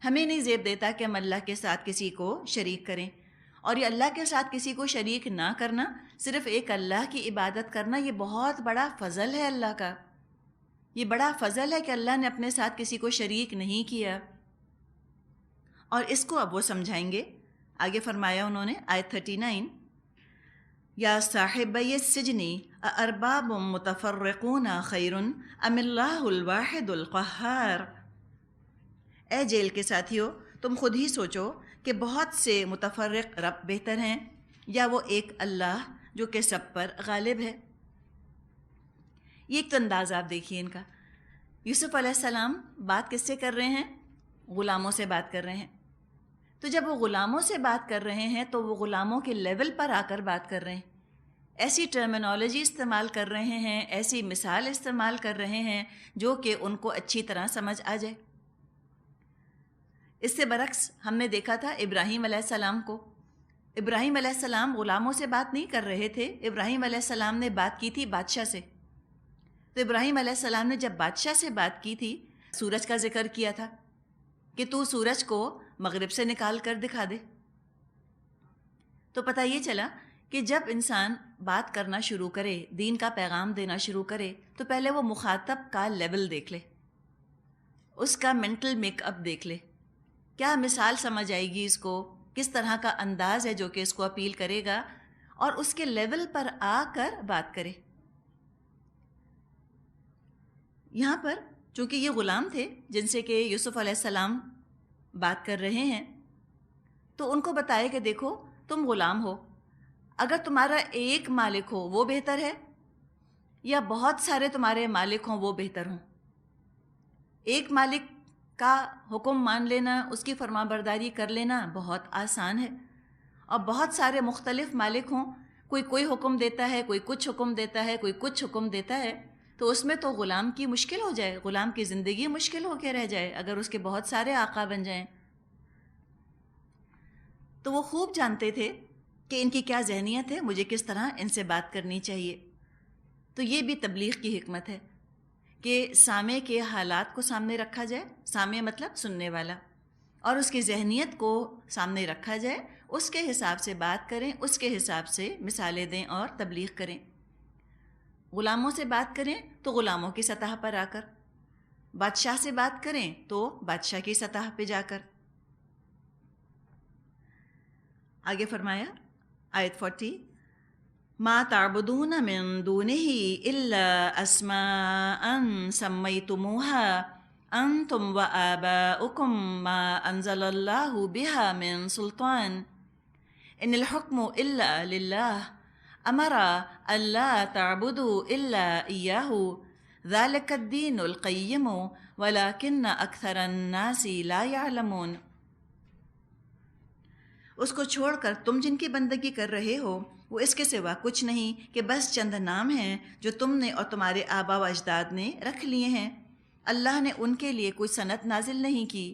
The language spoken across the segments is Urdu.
ہمیں نہیں زیب دیتا کہ ہم اللہ کے ساتھ کسی کو شریک کریں، اور یہ اللہ کے ساتھ کسی کو شریک نہ کرنا، صرف ایک اللہ کی عبادت کرنا، یہ بہت بڑا فضل ہے اللہ کا۔ یہ بڑا فضل ہے کہ اللہ نے اپنے ساتھ کسی کو شریک نہیں کیا۔ اور اس کو اب وہ سمجھائیں گے۔ آگے فرمایا انہوں نے آیت 39، یا صاحبی السجن اارباب متفرقون خیر ام اللہ الواحد القہار۔ اے جیل کے ساتھیو، تم خود ہی سوچو کہ بہت سے متفرق رب بہتر ہیں یا وہ ایک اللہ جو کہ سب پر غالب ہے۔ یہ ایک تو انداز آپ دیکھیے ان کا۔ یوسف علیہ السلام بات کس سے کر رہے ہیں؟ غلاموں سے بات کر رہے ہیں۔ تو جب وہ غلاموں سے بات کر رہے ہیں تو وہ غلاموں کے لیول پر آ کر بات کر رہے ہیں، ایسی ٹرمینالوجی استعمال کر رہے ہیں، ایسی مثال استعمال کر رہے ہیں جو کہ ان کو اچھی طرح سمجھ آ جائے۔ اس سے برعکس ہم نے دیکھا تھا ابراہیم علیہ السلام کو۔ ابراہیم علیہ السلام غلاموں سے بات نہیں کر رہے تھے، ابراہیم علیہ السلام نے بات کی تھی بادشاہ سے۔ تو ابراہیم علیہ السلام نے جب بادشاہ سے بات کی تھی، سورج کا ذکر کیا تھا کہ تو سورج کو مغرب سے نکال کر دکھا دے۔ تو پتہ یہ چلا کہ جب انسان بات کرنا شروع کرے، دین کا پیغام دینا شروع کرے، تو پہلے وہ مخاطب کا لیول دیکھ لے، اس کا مینٹل میک اپ دیکھ لے، کیا مثال سمجھ آئے گی اس کو، کس طرح کا انداز ہے جو کہ اس کو اپیل کرے گا، اور اس کے لیول پر آ کر بات کرے۔ یہاں پر چونکہ یہ غلام تھے جن سے کہ یوسف علیہ السلام بات کر رہے ہیں، تو ان کو بتایا کہ دیکھو تم غلام ہو، اگر تمہارا ایک مالک ہو وہ بہتر ہے یا بہت سارے تمہارے مالک ہوں وہ بہتر ہوں۔ ایک مالک کا حکم مان لینا، اس کی فرما برداری کر لینا بہت آسان ہے، اور بہت سارے مختلف مالک ہوں، کوئی حکم دیتا ہے، کوئی کچھ حکم دیتا ہے، کوئی کچھ حکم دیتا ہے، تو اس میں تو غلام کی مشکل ہو جائے، غلام کی زندگی مشکل ہو کے رہ جائے اگر اس کے بہت سارے آقا بن جائیں۔ تو وہ خوب جانتے تھے کہ ان کی کیا ذہنیت ہے، مجھے کس طرح ان سے بات کرنی چاہیے۔ تو یہ بھی تبلیغ کی حکمت ہے کہ سامع کے حالات کو سامنے رکھا جائے، سامع مطلب سننے والا، اور اس کی ذہنیت کو سامنے رکھا جائے، اس کے حساب سے بات کریں، اس کے حساب سے مثالیں دیں اور تبلیغ کریں۔ غلاموں سے بات کریں تو غلاموں کی سطح پر آ کر، بادشاہ سے بات کریں تو بادشاہ کی سطح پہ جا کر۔ آگے فرمایا آیت 40، ما تعبدون من دونه الا اسماء سميتموها انتم وآباؤكم ما انزل الله بها من سلطان ان الحكم الا لله امر الا تعبدوا الا اياه ذلك الدين القيم ولكن اكثر الناس لا يعلمون۔ اس کو چھوڑ کر تم جن کی بندگی کر رہے ہو وہ اس کے سوا کچھ نہیں کہ بس چند نام ہیں جو تم نے اور تمہارے آبا و اجداد نے رکھ لیے ہیں۔ اللہ نے ان کے لیے کوئی سنت نازل نہیں کی۔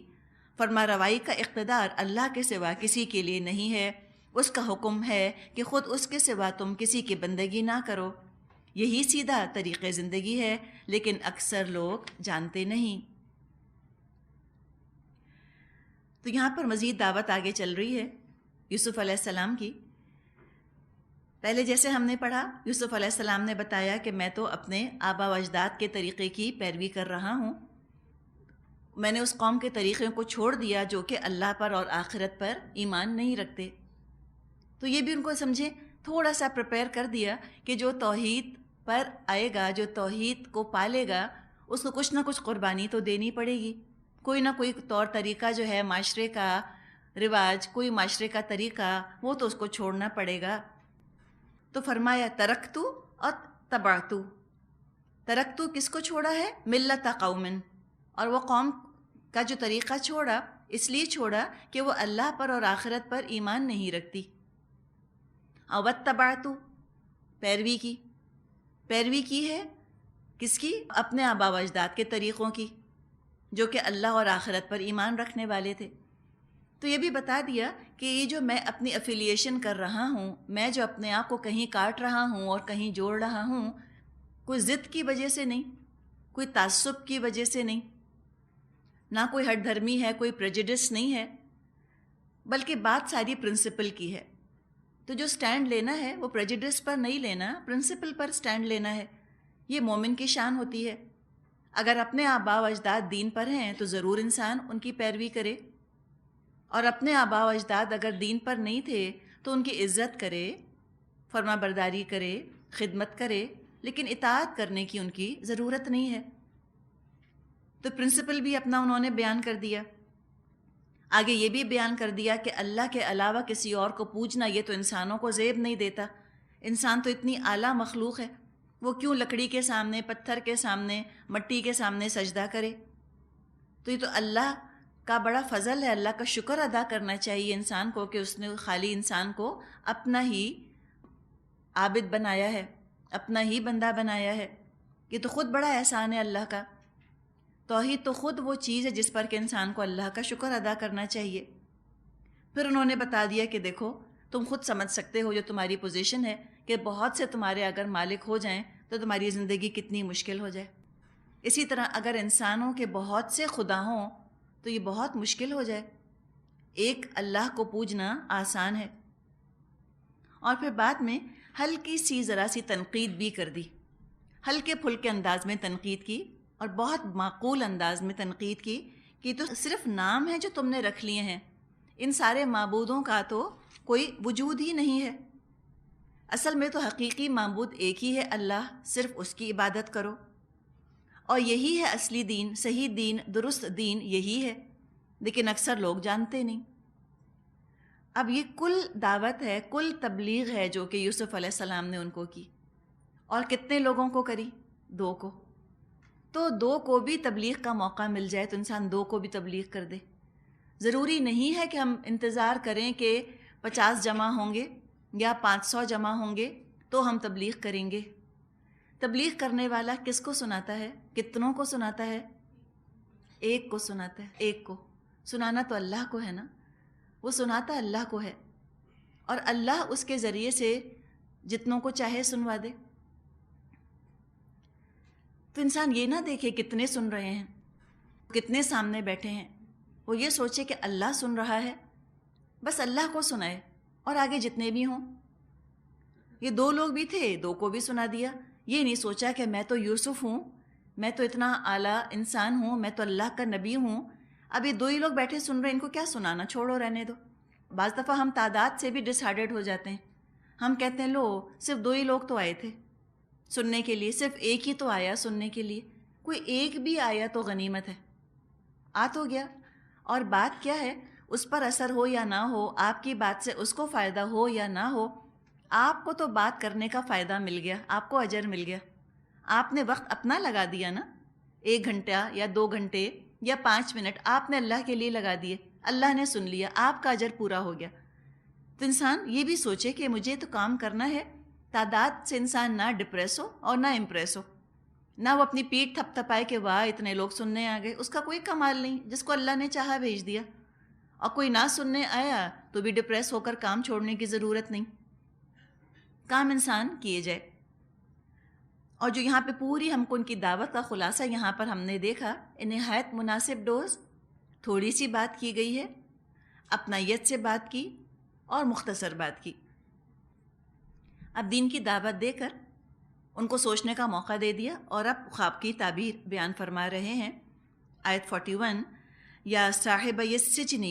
فرما روائی کا اقتدار اللہ کے سوا کسی کے لیے نہیں ہے۔ اس کا حکم ہے کہ خود اس کے سوا تم کسی کی بندگی نہ کرو۔ یہی سیدھا طریق زندگی ہے، لیکن اکثر لوگ جانتے نہیں۔ تو یہاں پر مزید دعوت آگے چل رہی ہے یوسف علیہ السلام کی۔ پہلے جیسے ہم نے پڑھا، یوسف علیہ السلام نے بتایا کہ میں تو اپنے آبا و اجداد کے طریقے کی پیروی کر رہا ہوں، میں نے اس قوم کے طریقے کو چھوڑ دیا جو کہ اللہ پر اور آخرت پر ایمان نہیں رکھتے۔ تو یہ بھی ان کو سمجھے، تھوڑا سا پریپئر کر دیا کہ جو توحید پر آئے گا، جو توحید کو پالے گا، اس کو کچھ نہ کچھ قربانی تو دینی پڑے گی، کوئی نہ کوئی طور طریقہ جو ہے معاشرے کا رواج، کوئی معاشرے کا طریقہ، وہ تو اس کو چھوڑنا پڑے گا۔ تو فرمایا ترکتو اور تبعتو۔ ترکتو کس کو چھوڑا ہے؟ ملت قوم، اور وہ قوم کا جو طریقہ چھوڑا اس لیے چھوڑا کہ وہ اللہ پر اور آخرت پر ایمان نہیں رکھتی۔ اور واتبعتو، پیروی کی، پیروی کی ہے کس کی؟ اپنے آبا و اجداد کے طریقوں کی جو کہ اللہ اور آخرت پر ایمان رکھنے والے تھے۔ تو یہ بھی بتا دیا کہ یہ جو میں اپنی افیلیشن کر رہا ہوں، میں جو اپنے آپ کو کہیں کاٹ رہا ہوں اور کہیں جوڑ رہا ہوں، کوئی ضد کی وجہ سے نہیں، کوئی تعصب کی وجہ سے نہیں، نہ کوئی ہٹ دھرمی ہے، کوئی پریجڈس نہیں ہے، بلکہ بات ساری پرنسپل کی ہے. تو جو سٹینڈ لینا ہے وہ پریجڈس پر نہیں لینا، پرنسپل پر سٹینڈ لینا ہے. یہ مومن کی شان ہوتی ہے. اگر اپنے آباء و اجداد دین پر ہیں تو ضرور انسان ان کی پیروی کرے، اور اپنے آباء و اجداد اگر دین پر نہیں تھے تو ان کی عزت کرے، فرما برداری کرے، خدمت کرے، لیکن اطاعت کرنے کی ان کی ضرورت نہیں ہے. تو پرنسپل بھی اپنا انہوں نے بیان کر دیا. آگے یہ بھی بیان کر دیا کہ اللہ کے علاوہ کسی اور کو پوجنا یہ تو انسانوں کو زیب نہیں دیتا. انسان تو اتنی اعلیٰ مخلوق ہے، وہ کیوں لکڑی کے سامنے، پتھر کے سامنے، مٹی کے سامنے سجدہ کرے؟ تو یہ تو اللہ کا بڑا فضل ہے. اللہ کا شکر ادا کرنا چاہیے انسان کو کہ اس نے خالی انسان کو اپنا ہی عابد بنایا ہے، اپنا ہی بندہ بنایا ہے. یہ تو خود بڑا احسان ہے اللہ کا. توحید تو خود وہ چیز ہے جس پر کہ انسان کو اللہ کا شکر ادا کرنا چاہیے. پھر انہوں نے بتا دیا کہ دیکھو تم خود سمجھ سکتے ہو جو تمہاری پوزیشن ہے کہ بہت سے تمہارے اگر مالک ہو جائیں تو تمہاری زندگی کتنی مشکل ہو جائے. اسی طرح اگر انسانوں کے بہت سے خدا ہوں تو یہ بہت مشکل ہو جائے. ایک اللہ کو پوجنا آسان ہے. اور پھر بعد میں ہلکی سی ذرا سی تنقید بھی کر دی، ہلکے پھلکے انداز میں تنقید کی اور بہت معقول انداز میں تنقید کی کہ تو صرف نام ہے جو تم نے رکھ لیے ہیں، ان سارے معبودوں کا تو کوئی وجود ہی نہیں ہے. اصل میں تو حقیقی معبود ایک ہی ہے اللہ، صرف اس کی عبادت کرو، اور یہی ہے اصلی دین، صحیح دین، درست دین یہی ہے، لیکن اکثر لوگ جانتے نہیں. اب یہ کل دعوت ہے، کل تبلیغ ہے جو کہ یوسف علیہ السلام نے ان کو کی. اور کتنے لوگوں کو کری؟ 2 کو. تو 2 کو بھی تبلیغ کا موقع مل جائے تو انسان 2 کو بھی تبلیغ کر دے. ضروری نہیں ہے کہ ہم انتظار کریں کہ 50 جمع ہوں گے یا 500 جمع ہوں گے تو ہم تبلیغ کریں گے. تبلیغ کرنے والا کس کو سناتا ہے؟ کتنوں کو سناتا ہے؟ ایک کو سناتا ہے. ایک کو سنانا تو اللہ کو ہے نا، وہ سناتا اللہ کو ہے، اور اللہ اس کے ذریعے سے جتنوں کو چاہے سنوا دے. تو انسان یہ نہ دیکھے کتنے سن رہے ہیں، کتنے سامنے بیٹھے ہیں، وہ یہ سوچے کہ اللہ سن رہا ہے، بس اللہ کو سنائے اور آگے جتنے بھی ہوں. یہ 2 لوگ بھی تھے، 2 کو بھی سنا دیا. یہ نہیں سوچا کہ میں تو یوسف ہوں، میں تو اتنا اعلیٰ انسان ہوں، میں تو اللہ کا نبی ہوں، اب یہ 2 ہی لوگ بیٹھے سن رہے ہیں، ان کو کیا سنانا، چھوڑو رہنے دو. بعض دفعہ ہم تعداد سے بھی ڈس ہارڈڈ ہو جاتے ہیں. ہم کہتے ہیں لو صرف 2 ہی لوگ تو آئے تھے سننے کے لیے، صرف ایک ہی تو آیا سننے کے لیے. کوئی ایک بھی آیا تو غنیمت ہے، آ تو گیا. اور بات کیا ہے، اس پر اثر ہو یا نہ ہو، آپ کی بات سے اس کو فائدہ ہو یا نہ ہو، آپ کو تو بات کرنے کا فائدہ مل گیا، آپ کو اجر مل گیا. آپ نے وقت اپنا لگا دیا نا، 1 گھنٹہ یا 2 گھنٹے یا 5 منٹ آپ نے اللہ کے لیے لگا دیے، اللہ نے سن لیا، آپ کا اجر پورا ہو گیا. تو انسان یہ بھی سوچے کہ مجھے تو کام کرنا ہے. تعداد سے انسان نہ ڈپریس ہو اور نہ امپریس ہو، نہ وہ اپنی پیٹھ تھپ تھپائے کہ واہ اتنے لوگ سننے آ گئے. اس کا کوئی کمال نہیں، جس کو اللہ نے چاہا بھیج دیا. اور کوئی نہ سننے آیا تو بھی ڈپریس ہو کر کام چھوڑنے کی ضرورت نہیں، کام انسان کیے جائے. اور جو یہاں پہ پوری ہم کو ان کی دعوت کا خلاصہ یہاں پر ہم نے دیکھا، نہایت مناسب ڈوز، تھوڑی سی بات کی گئی ہے، اپنائیت سے بات کی اور مختصر بات کی. اب دین کی دعوت دے کر ان کو سوچنے کا موقع دے دیا، اور اب خواب کی تعبیر بیان فرما رہے ہیں. آیت 41، یا صاحب السجن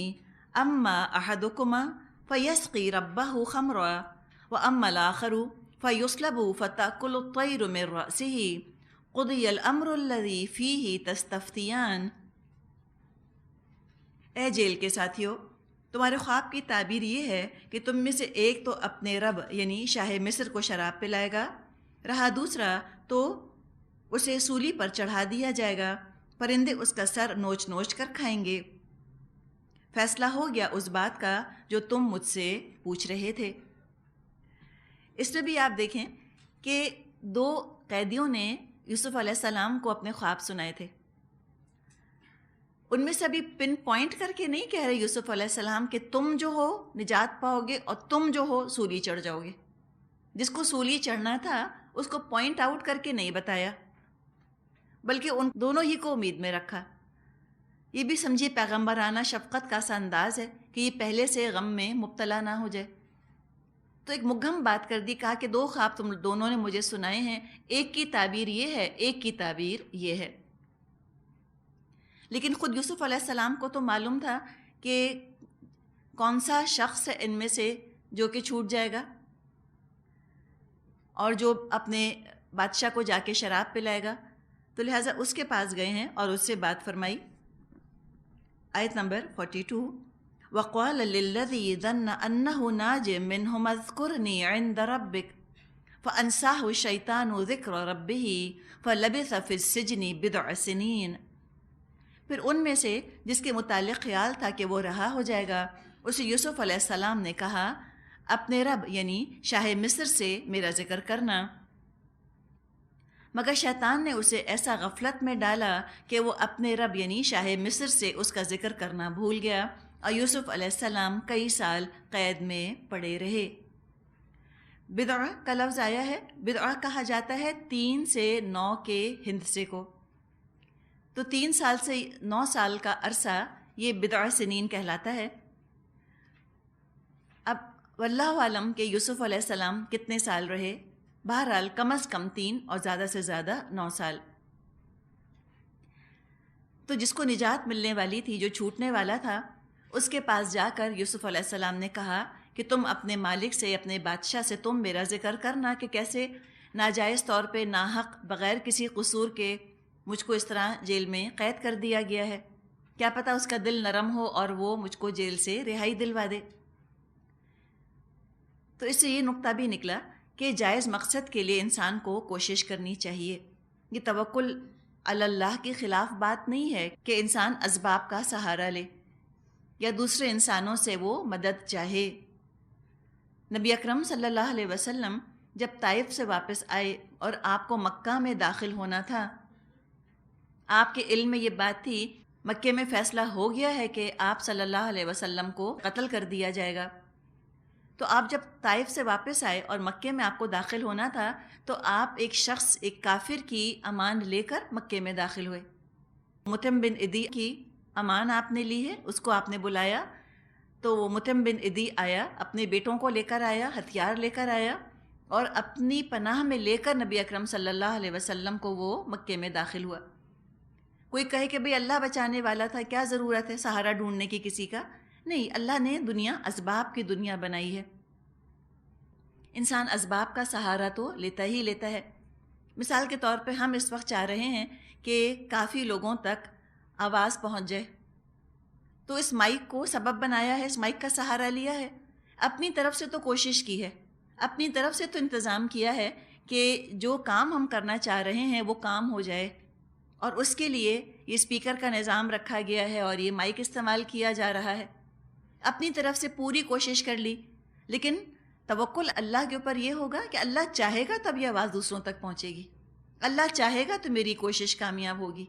اما احدکما فیسقی ربہ خمرا واما الاخر فیصلب فتأکل الطیر من رأسہ قضی الامر الذی فیہ تستفتیان. اے جیل کے ساتھیو، تمہارے خواب کی تعبیر یہ ہے کہ تم میں سے ایک تو اپنے رب یعنی شاہ مصر کو شراب پلائے گا، رہا دوسرا تو اسے سولی پر چڑھا دیا جائے گا، پرندے اس کا سر نوچ نوچ کر کھائیں گے. فیصلہ ہو گیا اس بات کا جو تم مجھ سے پوچھ رہے تھے. اس میں بھی آپ دیکھیں کہ 2 قیدیوں نے یوسف علیہ السلام کو اپنے خواب سنائے تھے. ان میں سے ابھی پن پوائنٹ کر کے نہیں کہہ رہے یوسف علیہ السلام کہ تم جو ہو نجات پاؤ گے اور تم جو ہو سولی چڑھ جاؤ گے. جس کو سولی چڑھنا تھا اس کو پوائنٹ آؤٹ کر کے نہیں بتایا، بلکہ ان دونوں ہی کو امید میں رکھا. یہ بھی سمجھیے پیغمبرانہ شفقت کا سا انداز ہے کہ یہ پہلے سے غم میں مبتلا نہ ہو جائے. تو ایک مبہم بات کر دی، کہا کہ 2 خواب تم دونوں نے مجھے سنائے ہیں، ایک کی تعبیر یہ ہے، ایک کی تعبیر یہ ہے. لیکن خود یوسف علیہ السلام کو تو معلوم تھا کہ کون سا شخص ہے ان میں سے جو کہ چھوٹ جائے گا اور جو اپنے بادشاہ کو جا کے شراب پلائے گا. تو لہٰذا اس کے پاس گئے ہیں اور اس سے بات فرمائی. آیت نمبر 42، وَقَالَ لِلَّذِي ظَنَّ أَنَّهُ نَاجٍ مِّنْهُمَا اذْكُرْنِي عِندَ رَبِّكَ فَأَنسَاهُ الشَّيْطَانُ ذِكْرَ رَبِّهِ فَلَبِثَ فِي السِّجْنِ بِضْعَ سِنِينَ. پھر ان میں سے جس کے متعلق خیال تھا کہ وہ رہا ہو جائے گا، اسے یوسف علیہ السلام نے کہا اپنے رب یعنی شاہ مصر سے میرا ذکر کرنا. مگر شیطان نے اسے ایسا غفلت میں ڈالا کہ وہ اپنے رب یعنی شاہ مصر سے اس کا ذکر کرنا بھول گیا اور یوسف علیہ السلام کئی سال قید میں پڑے رہے. بدعہ کا لفظ آیا ہے. بدعہ کہا جاتا ہے 3 سے 9 کے ہندسے کو. تو 3 سال سے 9 سال کا عرصہ یہ بدع سنین کہلاتا ہے. اب واللہ عالم کہ یوسف علیہ السلام کتنے سال رہے، بہرحال کم از کم 3 اور زیادہ سے زیادہ 9 سال. تو جس کو نجات ملنے والی تھی، جو چھوٹنے والا تھا، اس کے پاس جا کر یوسف علیہ السلام نے کہا کہ تم اپنے مالک سے، اپنے بادشاہ سے تم میرا ذکر کرنا کہ کیسے ناجائز طور پہ ناحق بغیر کسی قصور کے مجھ کو اس طرح جیل میں قید کر دیا گیا ہے. کیا پتہ اس کا دل نرم ہو اور وہ مجھ کو جیل سے رہائی دلوا دے. تو اس سے یہ نقطہ بھی نکلا کہ جائز مقصد کے لیے انسان کو کوشش کرنی چاہیے. یہ توکل علی اللہ کے خلاف بات نہیں ہے کہ انسان اسباب کا سہارا لے یا دوسرے انسانوں سے وہ مدد چاہے. نبی اکرم صلی اللہ علیہ وسلم جب طائف سے واپس آئے اور آپ کو مکہ میں داخل ہونا تھا، آپ کے علم میں یہ بات تھی، مکے میں فیصلہ ہو گیا ہے کہ آپ صلی اللہ علیہ وسلم کو قتل کر دیا جائے گا. تو آپ جب طائف سے واپس آئے اور مکے میں آپ کو داخل ہونا تھا تو آپ ایک شخص، ایک کافر کی امان لے کر مکے میں داخل ہوئے. متم بن عدی کی امان آپ نے لی ہے، اس کو آپ نے بلایا. تو وہ متم بن عدی آیا، اپنے بیٹوں کو لے کر آیا، ہتھیار لے کر آیا اور اپنی پناہ میں لے کر نبی اکرم صلی اللہ علیہ وسلم کو وہ مکے میں داخل ہوا. کوئی کہے کہ بھئی اللہ بچانے والا تھا، کیا ضرورت ہے سہارا ڈھونڈنے کی کسی کا؟ نہیں، اللہ نے دنیا اسباب کی دنیا بنائی ہے. انسان اسباب کا سہارا تو لیتا ہی لیتا ہے. مثال کے طور پہ ہم اس وقت چاہ رہے ہیں کہ کافی لوگوں تک آواز پہنچ جائے، تو اس مائک کو سبب بنایا ہے، اس مائک کا سہارا لیا ہے. اپنی طرف سے تو کوشش کی ہے، اپنی طرف سے تو انتظام کیا ہے کہ جو کام ہم کرنا چاہ رہے ہیں وہ کام ہو جائے، اور اس کے لیے یہ اسپیکر کا نظام رکھا گیا ہے اور یہ مائک استعمال کیا جا رہا ہے. اپنی طرف سے پوری کوشش کر لی، لیکن توکل اللہ کے اوپر یہ ہوگا کہ اللہ چاہے گا تب یہ آواز دوسروں تک پہنچے گی، اللہ چاہے گا تو میری کوشش کامیاب ہوگی،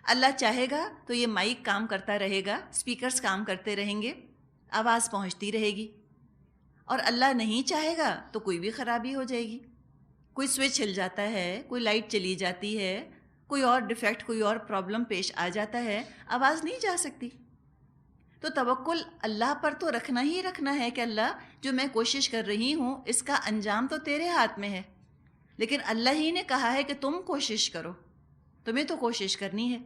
اللہ چاہے گا تو یہ مائک کام کرتا رہے گا، اسپیکرز کام کرتے رہیں گے، آواز پہنچتی رہے گی. اور اللہ نہیں چاہے گا تو کوئی بھی خرابی ہو جائے گی، کوئی سوئچ ہل جاتا ہے، کوئی لائٹ چلی جاتی ہے، کوئی اور ڈیفیکٹ، کوئی اور پرابلم پیش آ جاتا ہے، آواز نہیں جا سکتی. تو توکل اللہ پر تو رکھنا ہی رکھنا ہے کہ اللہ جو میں کوشش کر رہی ہوں اس کا انجام تو تیرے ہاتھ میں ہے، لیکن اللہ ہی نے کہا ہے کہ تم کوشش کرو، تمہیں تو کوشش کرنی ہے.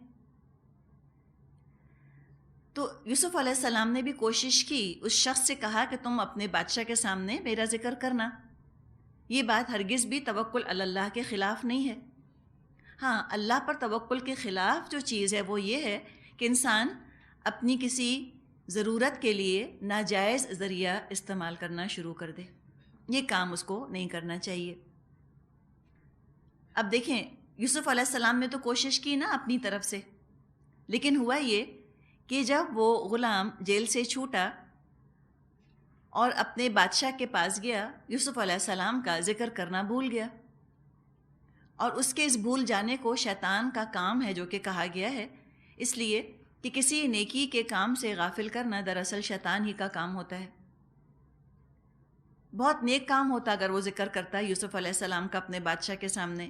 تو یوسف علیہ السلام نے بھی کوشش کی، اس شخص سے کہا کہ تم اپنے بادشاہ کے سامنے میرا ذکر کرنا. یہ بات ہرگز بھی توکل علی اللہ کے خلاف نہیں ہے. ہاں، اللہ پر توکل کے خلاف جو چیز ہے وہ یہ ہے کہ انسان اپنی کسی ضرورت کے لیے ناجائز ذریعہ استعمال کرنا شروع کر دے. یہ کام اس کو نہیں کرنا چاہیے. اب دیکھیں، یوسف علیہ السلام نے تو کوشش کی نا اپنی طرف سے، لیکن ہوا یہ کہ جب وہ غلام جیل سے چھوٹا اور اپنے بادشاہ کے پاس گیا، یوسف علیہ السلام کا ذکر کرنا بھول گیا. اور اس کے اس بھول جانے کو شیطان کا کام ہے جو کہ کہا گیا ہے، اس لیے کہ کسی نیکی کے کام سے غافل کرنا دراصل شیطان ہی کا کام ہوتا ہے. بہت نیک کام ہوتا اگر وہ ذکر کرتا یوسف علیہ السلام کا اپنے بادشاہ کے سامنے،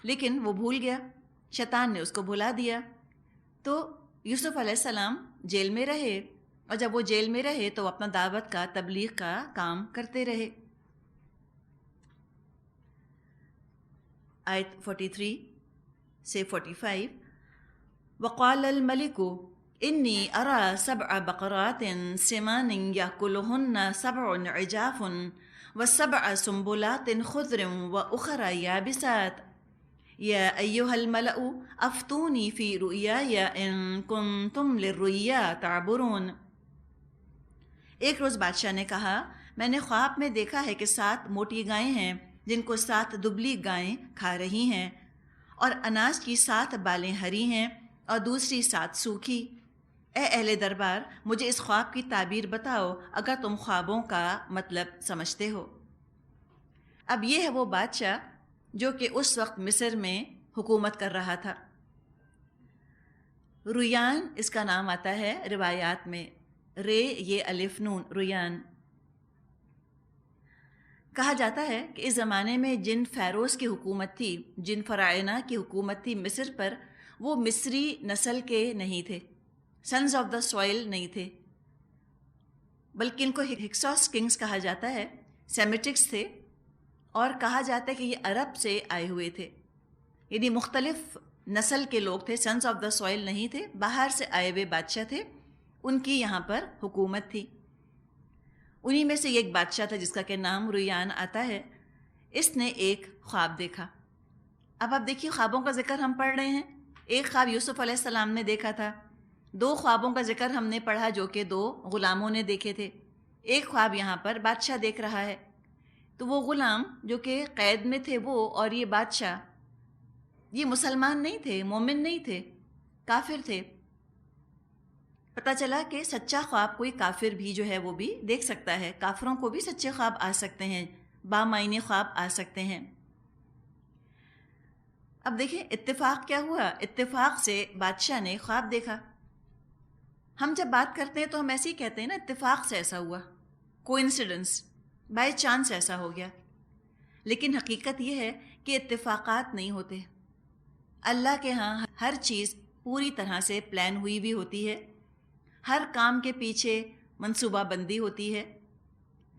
لیکن وہ بھول گیا، شیطان نے اس کو بھلا دیا. تو یوسف علیہ السلام جیل میں رہے، اور جب وہ جیل میں رہے تو وہ اپنا دعوت کا، تبلیغ کا کام کرتے رہے۔ آیت 43 سے 45، وقال الملک انی ارى 7 بقرات سمان یاکلہن 7 عجاف و7 سنبلات خضر واخر یابسات یا ایہا الملأ افتونی فی رؤیای ان کنتم للرؤیا تعبرون۔ ایک روز بادشاہ نے کہا، میں نے خواب میں دیکھا ہے کہ 7 موٹی گائیں ہیں جن کو 7 دبلی گائیں کھا رہی ہیں، اور اناج کی 7 بالیں ہری ہیں اور دوسری 7 سوکھی۔ اے اہل دربار، مجھے اس خواب کی تعبیر بتاؤ اگر تم خوابوں کا مطلب سمجھتے ہو۔ اب یہ ہے وہ بادشاہ جو کہ اس وقت مصر میں حکومت کر رہا تھا۔ ریان اس کا نام آتا ہے روایات میں، رے یہ الف نون، ریان۔ کہا جاتا ہے کہ اس زمانے میں جن فیروز کی حکومت تھی، جن فراعنہ کی حکومت تھی مصر پر، وہ مصری نسل کے نہیں تھے، سنز آف دا سوائل نہیں تھے، بلکہ ان کو ہکسوس کنگز کہا جاتا ہے، سیمیٹکس تھے، اور کہا جاتا ہے کہ یہ عرب سے آئے ہوئے تھے، یعنی مختلف نسل کے لوگ تھے، سنز آف دا سوائل نہیں تھے، باہر سے آئے ہوئے بادشاہ تھے، ان کی یہاں پر حکومت تھی۔ انہی میں سے ایک بادشاہ تھا جس کا کہ نام ریان آتا ہے۔ اس نے ایک خواب دیکھا۔ اب آپ دیکھیے، خوابوں کا ذکر ہم پڑھ رہے ہیں۔ ایک خواب یوسف علیہ السلام نے دیکھا تھا، 2 خوابوں کا ذکر ہم نے پڑھا جو کہ 2 غلاموں نے دیکھے تھے، ایک خواب یہاں پر بادشاہ دیکھ رہا ہے۔ تو وہ غلام جو کہ قید میں تھے وہ، اور یہ بادشاہ، یہ مسلمان نہیں تھے، مومن نہیں تھے، کافر تھے۔ پتہ چلا کہ سچا خواب کوئی کافر بھی جو ہے وہ بھی دیکھ سکتا ہے، کافروں کو بھی سچے خواب آ سکتے ہیں، بامعنی خواب آ سکتے ہیں۔ اب دیکھیں اتفاق کیا ہوا، اتفاق سے بادشاہ نے خواب دیکھا۔ ہم جب بات کرتے ہیں تو ہم ایسے ہی کہتے ہیں نا، اتفاق سے ایسا ہوا، کوئنسیڈنس، بائی چانس ایسا ہو گیا، لیکن حقیقت یہ ہے کہ اتفاقات نہیں ہوتے۔ اللہ کے ہاں ہر چیز پوری طرح سے پلان ہوئی بھی ہوتی ہے، ہر کام کے پیچھے منصوبہ بندی ہوتی ہے،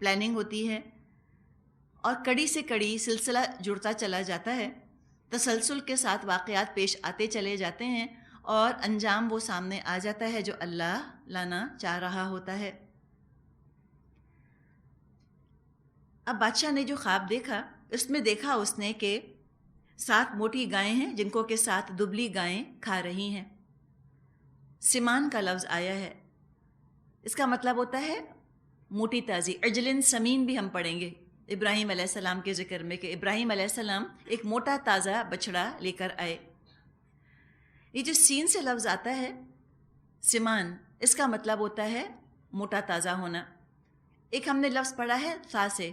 پلاننگ ہوتی ہے، اور کڑی سے کڑی سلسلہ جڑتا چلا جاتا ہے، تسلسل کے ساتھ واقعات پیش آتے چلے جاتے ہیں، اور انجام وہ سامنے آ جاتا ہے جو اللہ لانا چاہ رہا ہوتا ہے۔ اب بادشاہ نے جو خواب دیکھا، اس میں دیکھا اس نے کہ 7 موٹی گائیں ہیں جن کو کہ 7 دبلی گائیں کھا رہی ہیں۔ سمان کا لفظ آیا ہے، اس کا مطلب ہوتا ہے موٹی تازی۔ عجلن سمین بھی ہم پڑھیں گے ابراہیم علیہ السلام کے ذکر میں کہ ابراہیم علیہ السلام ایک موٹا تازہ بچڑا لے کر آئے۔ یہ جو سین سے لفظ آتا ہے سمان، اس کا مطلب ہوتا ہے موٹا تازہ ہونا۔ ایک ہم نے لفظ پڑھا ہے سا سے،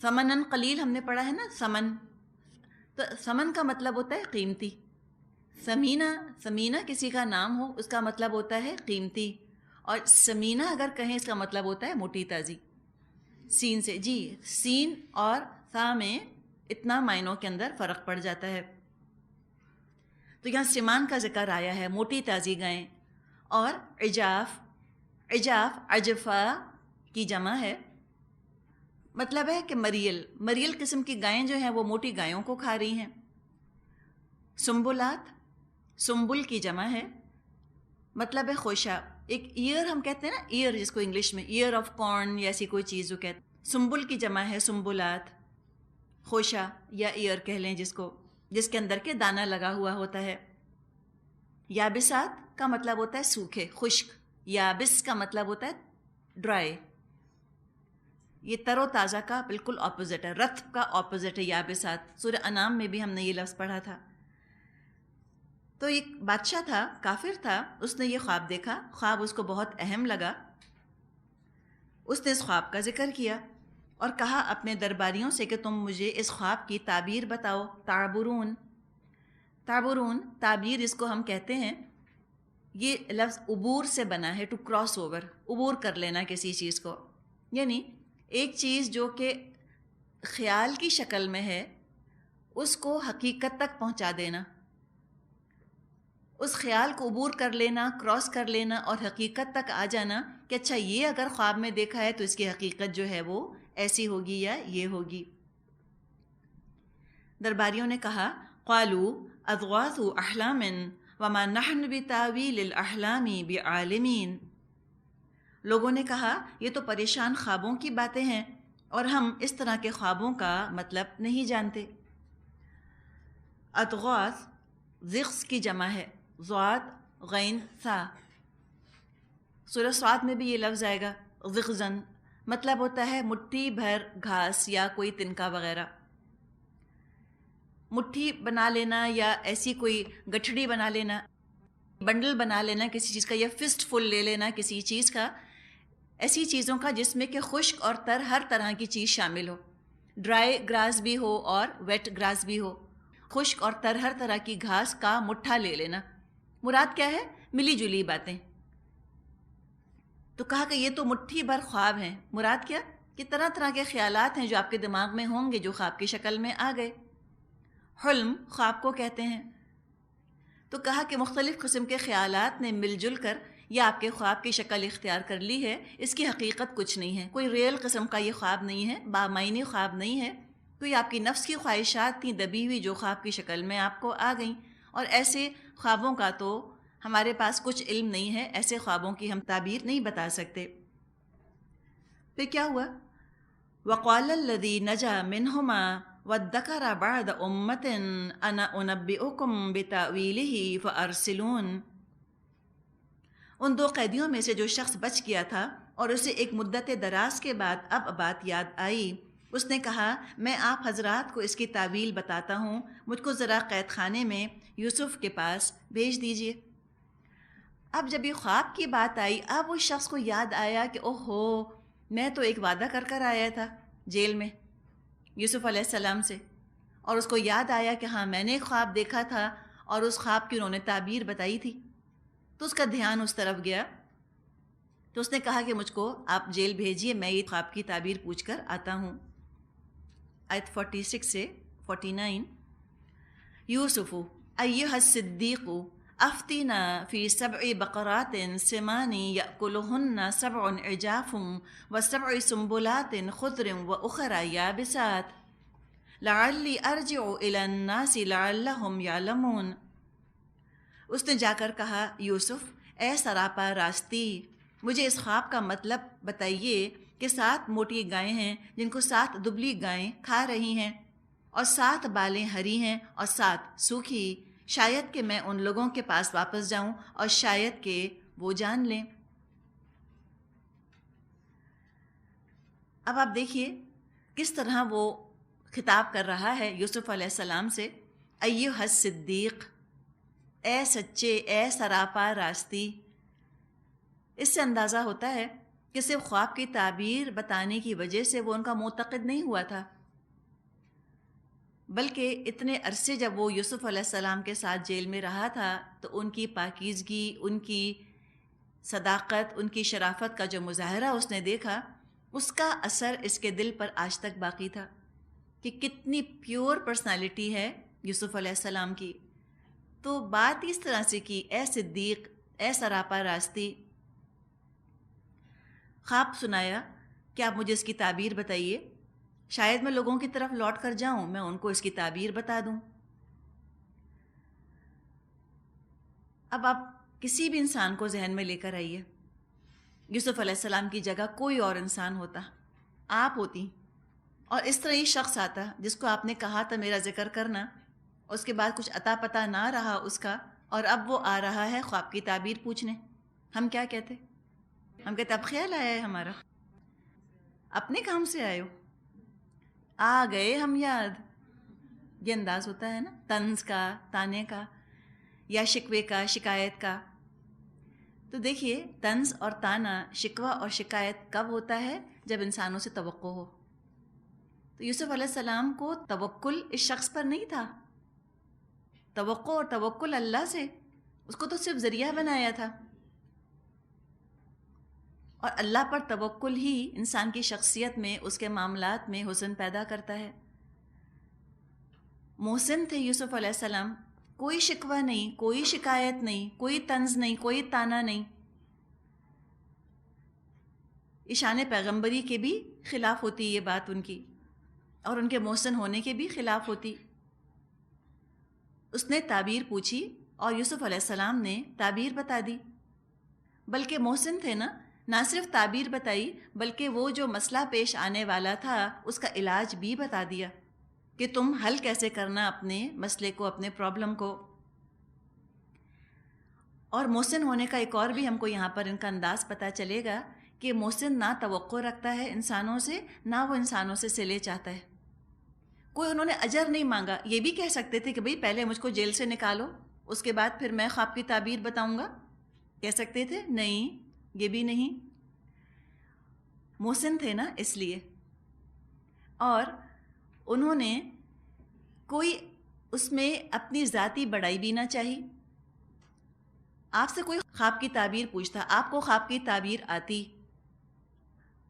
ثمنن قلیل ہم نے پڑھا ہے نا، ثمن، تو ثمن کا مطلب ہوتا ہے قیمتی۔ سمینہ کسی کا نام ہو، اس کا مطلب ہوتا ہے قیمتی، اور سمینہ اگر کہیں اس کا مطلب ہوتا ہے موٹی تازی، سین سے۔ جی، سین اور ثا میں اتنا معنوں کے اندر فرق پڑ جاتا ہے۔ تو یہاں سمان کا ذکر آیا ہے، موٹی تازی گائیں، اور عجاف عجفا کی جمع ہے، مطلب ہے کہ مریل قسم کی گائیں جو ہیں وہ موٹی گایوں کو کھا رہی ہیں۔ سنبلات، سنبل کی جمع ہے، مطلب ہے خوشہ۔ ایک ایئر ہم کہتے ہیں نا، ایئر جس کو انگلش میں ایئر آف کارن یا ایسی کوئی چیز جو کہتے ہیں، سنبل کی جمع ہے سنبلات، خوشہ یا ایئر کہہ لیں جس کو، جس کے اندر کے دانہ لگا ہوا ہوتا ہے۔ یابسات کا مطلب ہوتا ہے سوکھے، خشک۔ یابس کا مطلب ہوتا ہے ڈرائی۔ یہ تر و تازہ کا بالکل اپوزٹ ہے، رطب کا اپوزٹ ہے یابسات۔ سورہ انعام میں بھی ہم نے یہ لفظ پڑھا تھا۔ تو ایک بادشاہ تھا، کافر تھا، اس نے یہ خواب دیکھا، خواب اس کو بہت اہم لگا، اس نے اس خواب کا ذکر کیا اور کہا اپنے درباریوں سے کہ تم مجھے اس خواب کی تعبیر بتاؤ۔ تعبرون، تعبیر اس کو ہم کہتے ہیں، یہ لفظ عبور سے بنا ہے، ٹو کراس اوور، عبور کر لینا کسی چیز کو، یعنی ایک چیز جو کہ خیال کی شکل میں ہے اس کو حقیقت تک پہنچا دینا، اس خیال کو عبور کر لینا، کراس کر لینا اور حقیقت تک آ جانا کہ اچھا یہ اگر خواب میں دیکھا ہے تو اس کی حقیقت جو ہے وہ ایسی ہوگی یا یہ ہوگی۔ درباریوں نے کہا قالوا اضغاث احلام وما نحن بتاویل الاحلام بعالمین۔ لوگوں نے کہا یہ تو پریشان خوابوں کی باتیں ہیں اور ہم اس طرح کے خوابوں کا مطلب نہیں جانتے۔ اضغاث ضغث کی جمع ہے، ضاد غین ثا۔ سورہ صاد میں بھی یہ لفظ آئے گا ضغزن، مطلب ہوتا ہے مٹھی بھر گھاس یا کوئی تنکا وغیرہ۔ مٹھی بنا لینا یا ایسی کوئی گٹھڑی بنا لینا، بنڈل بنا لینا کسی چیز کا، یا فسٹ فل لے لینا کسی چیز کا، ایسی چیزوں کا جس میں کہ خشک اور تر ہر طرح کی چیز شامل ہو، ڈرائی گراس بھی ہو اور ویٹ گراس بھی ہو، خشک اور تر ہر طرح کی گھاس کا مٹھا لے لینا۔ مراد کیا ہے؟ ملی جلی باتیں۔ تو کہا کہ یہ تو مٹھی بھر خواب ہیں۔ مراد کیا؟ کہ طرح طرح کے خیالات ہیں جو آپ کے دماغ میں ہوں گے جو خواب کی شکل میں آ گئے۔ حلم خواب کو کہتے ہیں۔ تو کہا کہ مختلف قسم کے خیالات نے مل جل کر یہ آپ کے خواب کی شکل اختیار کر لی ہے، اس کی حقیقت کچھ نہیں ہے، کوئی ریئل قسم کا یہ خواب نہیں ہے، بامعنی خواب نہیں ہے، کوئی آپ کی نفس کی خواہشات تھیں دبی ہوئی جو خواب کی شکل میں آپ کو آ گئیں، اور ایسے خوابوں کا تو ہمارے پاس کچھ علم نہیں ہے، ایسے خوابوں کی ہم تعبیر نہیں بتا سکتے۔ پھر کیا ہوا؟ وَقَالَ الَّذِي نَجَا مِنْهُمَا وَادَّكَرَ بَعْدَ أُمَّةٍ أَنَا أُنَبِّئُكُمْ بِتَأْوِيلِهِ فَأَرْسِلُونِ۔ ان دو قیدیوں میں سے جو شخص بچ گیا تھا اور اسے ایک مدت دراز کے بعد اب بات یاد آئی، اس نے کہا میں آپ حضرات کو اس کی تعویل بتاتا ہوں، مجھ کو ذرا قید خانے میں یوسف کے پاس بھیج دیجئے۔ اب جب یہ خواب کی بات آئی، اب اس شخص کو یاد آیا کہ اوہو میں تو ایک وعدہ کر کر آیا تھا جیل میں یوسف علیہ السلام سے، اور اس کو یاد آیا کہ ہاں میں نے ایک خواب دیکھا تھا اور اس خواب کی انہوں نے تعبیر بتائی تھی، تو اس کا دھیان اس طرف گیا۔ تو اس نے کہا کہ مجھ کو آپ جیل بھیجیے، میں یہ خواب کی تعبیر پوچھ کر آتا ہوں۔ آیت 46 سے 49۔ یوسف ایھا الصدیق افتنا فی 7 بقرات سمان یأکلہن 7 عجاف و7 سنبلات خضر وأخر یابسات لعلی ارجع الی الناس لعلہم یعلمون۔ اس نے جا کر کہا یوسف اے سراپا راستی، مجھے اس خواب کا مطلب بتائیے کہ 7 موٹی گائیں ہیں جن کو 7 دبلی گائیں کھا رہی ہیں، اور 7 بالیں ہری ہیں اور 7 سوکھی، شاید کہ میں ان لوگوں کے پاس واپس جاؤں اور شاید کہ وہ جان لیں۔ اب آپ دیکھیے کس طرح وہ خطاب کر رہا ہے یوسف علیہ السلام سے، ایھا الصدیق، اے سچے، اے سراپا راستی۔ اس سے اندازہ ہوتا ہے کہ صرف خواب کی تعبیر بتانے کی وجہ سے وہ ان کا معتقد نہیں ہوا تھا، بلکہ اتنے عرصے جب وہ یوسف علیہ السلام کے ساتھ جیل میں رہا تھا تو ان کی پاکیزگی، ان کی صداقت، ان کی شرافت کا جو مظاہرہ اس نے دیکھا، اس کا اثر اس کے دل پر آج تک باقی تھا کہ کتنی پیور پرسنالٹی ہے یوسف علیہ السلام کی۔ تو بات اس طرح سے کی، اے صدیق، اے سراپا راستی، خواب سنایا کہ آپ مجھے اس کی تعبیر بتائیے، شاید میں لوگوں کی طرف لوٹ کر جاؤں، میں ان کو اس کی تعبیر بتا دوں۔ اب آپ کسی بھی انسان کو ذہن میں لے کر آئیے، یوسف علیہ السلام کی جگہ کوئی اور انسان ہوتا، آپ ہوتی، اور اس طرح یہ شخص آتا جس کو آپ نے کہا تھا میرا ذکر کرنا، اس کے بعد کچھ عطا پتہ نہ رہا اس کا، اور اب وہ آ رہا ہے خواب کی تعبیر پوچھنے، ہم کیا کہتے؟ ہم کہتے اب خیال آیا ہے ہمارا، اپنے کام سے آئے ہو، آ گئے ہم یاد۔ یہ انداز ہوتا ہے نا طنز کا، تانے کا، یا شکوے کا، شکایت کا۔ تو دیکھیے طنز اور تانا، شکوہ اور شکایت کب ہوتا ہے؟ جب انسانوں سے توقع ہو۔ تو یوسف علیہ السلام کو توکل اس شخص پر نہیں تھا، توقع اور توکل اللہ سے، اس کو تو صرف ذریعہ بنایا تھا، اور اللہ پر توکل ہی انسان کی شخصیت میں، اس کے معاملات میں حسن پیدا کرتا ہے۔ محسن تھے یوسف علیہ السلام، کوئی شکوہ نہیں، کوئی شکایت نہیں، کوئی طنز نہیں، کوئی تانا نہیں. ایشان پیغمبری کے بھی خلاف ہوتی یہ بات ان کی، اور ان کے محسن ہونے کے بھی خلاف ہوتی. اس نے تعبیر پوچھی اور یوسف علیہ السلام نے تعبیر بتا دی. بلکہ محسن تھے نا، نہ صرف تعبیر بتائی بلکہ وہ جو مسئلہ پیش آنے والا تھا اس کا علاج بھی بتا دیا کہ تم حل کیسے کرنا اپنے مسئلے کو، اپنے پرابلم کو. اور محسن ہونے کا ایک اور بھی ہم کو یہاں پر ان کا انداز پتہ چلے گا کہ محسن نہ توقع رکھتا ہے انسانوں سے، نہ وہ انسانوں سے صلے چاہتا ہے. کوئی انہوں نے اجر نہیں مانگا. یہ بھی کہہ سکتے تھے کہ بھئی پہلے مجھ کو جیل سے نکالو، اس کے بعد پھر میں خواب کی تعبیر بتاؤں گا، کہہ سکتے تھے. نہیں، یہ بھی نہیں. محسن تھے نا اس لیے. اور انہوں نے کوئی اس میں اپنی ذاتی بڑائی بھی نہ چاہی. آپ سے کوئی خواب کی تعبیر پوچھتا، آپ کو خواب کی تعبیر آتی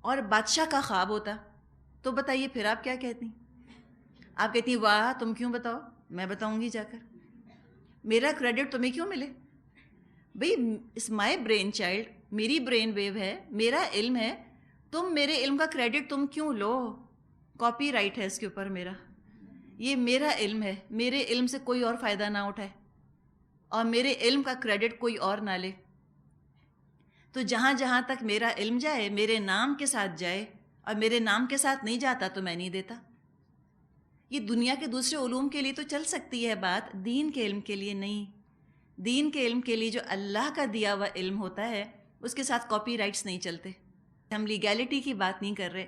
اور بادشاہ کا خواب ہوتا، تو بتائیے پھر آپ کیا کہتی؟ آپ کہتی واہ تم کیوں بتاؤ، میں بتاؤں گی جا کر، میرا کریڈٹ تمہیں کیوں ملے؟ بھئی اس مائی برین چائلڈ، میری برین ویو ہے، میرا علم ہے، تم میرے علم کا کریڈٹ تم کیوں لو؟ کاپی رائٹ ہے اس کے اوپر میرا، یہ میرا علم ہے، میرے علم سے کوئی اور فائدہ نہ اٹھائے اور میرے علم کا کریڈٹ کوئی اور نہ لے. تو جہاں جہاں تک میرا علم جائے میرے نام کے ساتھ جائے، اور میرے نام کے ساتھ نہیں جاتا تو میں نہیں دیتا. یہ دنیا کے دوسرے علوم کے لیے تو چل سکتی ہے بات، دین کے علم کے لیے نہیں. دین کے علم کے لیے جو اللہ کا دیا ہوا علم ہوتا ہے اس کے ساتھ کاپی رائٹس نہیں چلتے. ہم لیگیلٹی کی بات نہیں کر رہے،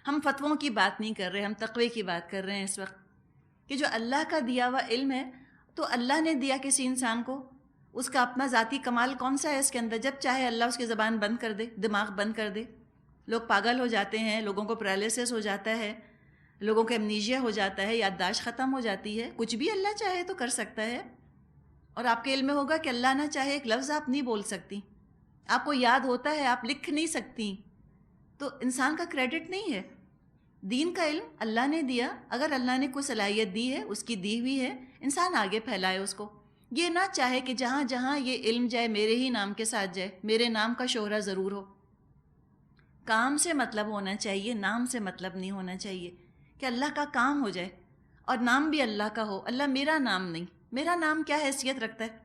ہم فتووں کی بات نہیں کر رہے، ہم تقوی کی بات کر رہے ہیں اس وقت کہ جو اللہ کا دیا ہوا علم ہے تو اللہ نے دیا کسی انسان کو، اس کا اپنا ذاتی کمال کون سا ہے اس کے اندر؟ جب چاہے اللہ اس کی زبان بند کر دے، دماغ بند کر دے. لوگ پاگل ہو جاتے ہیں، لوگوں کو پیرالسس ہو جاتا ہے، لوگوں کو ایمنیشیا ہو جاتا ہے، یادداشت ختم ہو جاتی ہے. کچھ بھی اللہ چاہے تو کر سکتا ہے. اور آپ کے علم میں ہوگا کہ اللہ نہ چاہے ایک لفظ آپ نہیں بول سکتی، آپ کو یاد ہوتا ہے آپ لکھ نہیں سکتی، تو انسان کا کریڈٹ نہیں ہے. دین کا علم اللہ نے دیا، اگر اللہ نے کوئی صلاحیت دی ہے اس کی دی ہوئی ہے، انسان آگے پھیلائے اس کو. یہ نہ چاہے کہ جہاں جہاں یہ علم جائے میرے ہی نام کے ساتھ جائے، میرے نام کا شہرہ ضرور ہو. کام سے مطلب ہونا چاہیے، نام سے مطلب نہیں ہونا چاہیے. کہ اللہ کا کام ہو جائے اور نام بھی اللہ کا ہو. اللہ میرا نام نہیں، میرا نام کیا حیثیت رکھتا ہے؟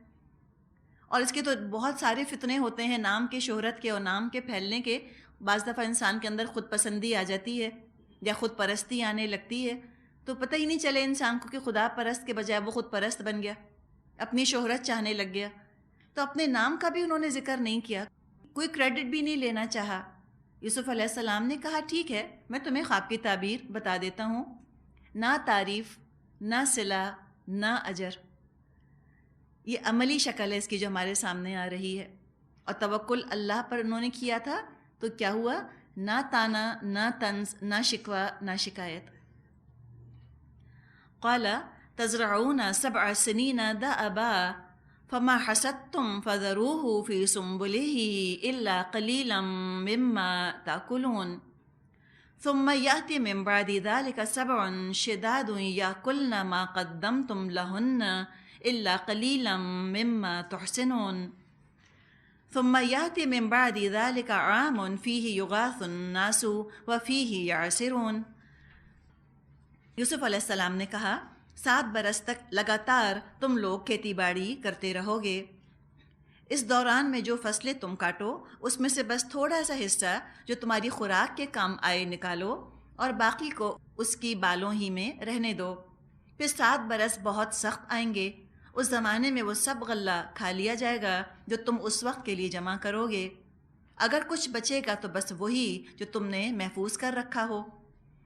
اور اس کے تو بہت سارے فتنے ہوتے ہیں نام کے شہرت کے اور نام کے پھیلنے کے. بعض دفعہ انسان کے اندر خود پسندی آ جاتی ہے یا خود پرستی آنے لگتی ہے، تو پتہ ہی نہیں چلے انسان کو کہ خدا پرست کے بجائے وہ خود پرست بن گیا، اپنی شہرت چاہنے لگ گیا. تو اپنے نام کا بھی انہوں نے ذکر نہیں کیا، کوئی کریڈٹ بھی نہیں لینا چاہا. یوسف علیہ السلام نے کہا ٹھیک ہے میں تمہیں خواب کی تعبیر بتا دیتا ہوں، نہ تعریف، نہ صلہ، نہ اجر. یہ عملی شکل ہے اس کی جو ہمارے سامنے آ رہی ہے. اور توکل اللہ پر انہوں نے کیا تھا تو کیا ہوا؟ نہ تانا، نہ طنز، نہ شکوہ، نہ شکایت. قال تزرعون 7 سنين دأبا فما حصدتم فذروه في سنبله إلا قليلا مما تأكلون ثم يأتي من بعد ذلك 7 شداد يأكلن ما قدمتم لهن إلا قليلا مما تحسنون ثم يأتي من بعد ذلك عام فيه يغاث الناس وفيه يعصرون. یوسف علیہ السلام نے کہا 7 برس تک لگاتار تم لوگ کھیتی باڑی کرتے رہو گے. اس دوران میں جو فصلیں تم کاٹو اس میں سے بس تھوڑا سا حصہ جو تمہاری خوراک کے کام آئے نکالو اور باقی کو اس کی بالوں ہی میں رہنے دو. پھر 7 برس بہت سخت آئیں گے، اس زمانے میں وہ سب غلہ کھا لیا جائے گا جو تم اس وقت کے لیے جمع کرو گے. اگر کچھ بچے گا تو بس وہی جو تم نے محفوظ کر رکھا ہو.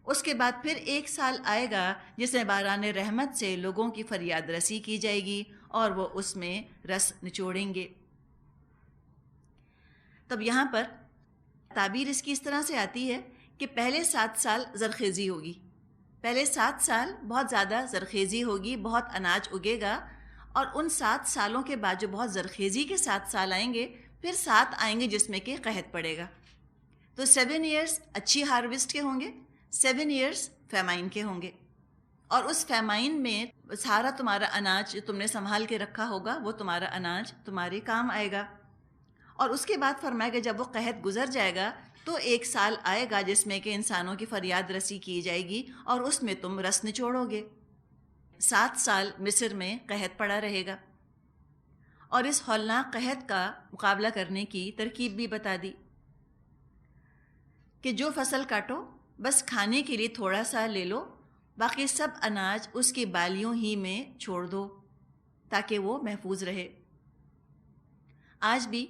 اس کے بعد پھر 1 سال آئے گا جس میں باران رحمت سے لوگوں کی فریاد رسی کی جائے گی اور وہ اس میں رس نچوڑیں گے. تب یہاں پر تعبیر اس کی اس طرح سے آتی ہے کہ پہلے 7 سال زرخیزی ہوگی، پہلے 7 سال بہت زیادہ زرخیزی ہوگی، بہت اناج اگے گا، اور ان 7 سالوں کے بعد جو بہت زرخیزی کے 7 سال آئیں گے، پھر 7 آئیں گے جس میں کہ قحط پڑے گا. تو 7 ایئرس اچھی ہارویسٹ کے ہوں گے، 7 ایئرس فیمائن کے ہوں گے. اور اس فیمائن میں سارا تمہارا اناج جو تم نے سنبھال کے رکھا ہوگا وہ تمہارا اناج تمہارے کام آئے گا۔ اور اس کے بعد فرمایا کہ جب وہ قحط گزر جائے گا تو 1 سال آئے گا جس میں کہ انسانوں کی فریاد رسی کی جائے گی اور اس میں تم رس نچوڑو گے۔ 7 سال مصر میں قحط پڑا رہے گا، اور اس ہولناک قحط کا مقابلہ کرنے کی ترکیب بھی بتا دی کہ جو فصل کاٹو بس کھانے کے لیے تھوڑا سا لے لو، باقی سب اناج اس کی بالیوں ہی میں چھوڑ دو تاکہ وہ محفوظ رہے۔ آج بھی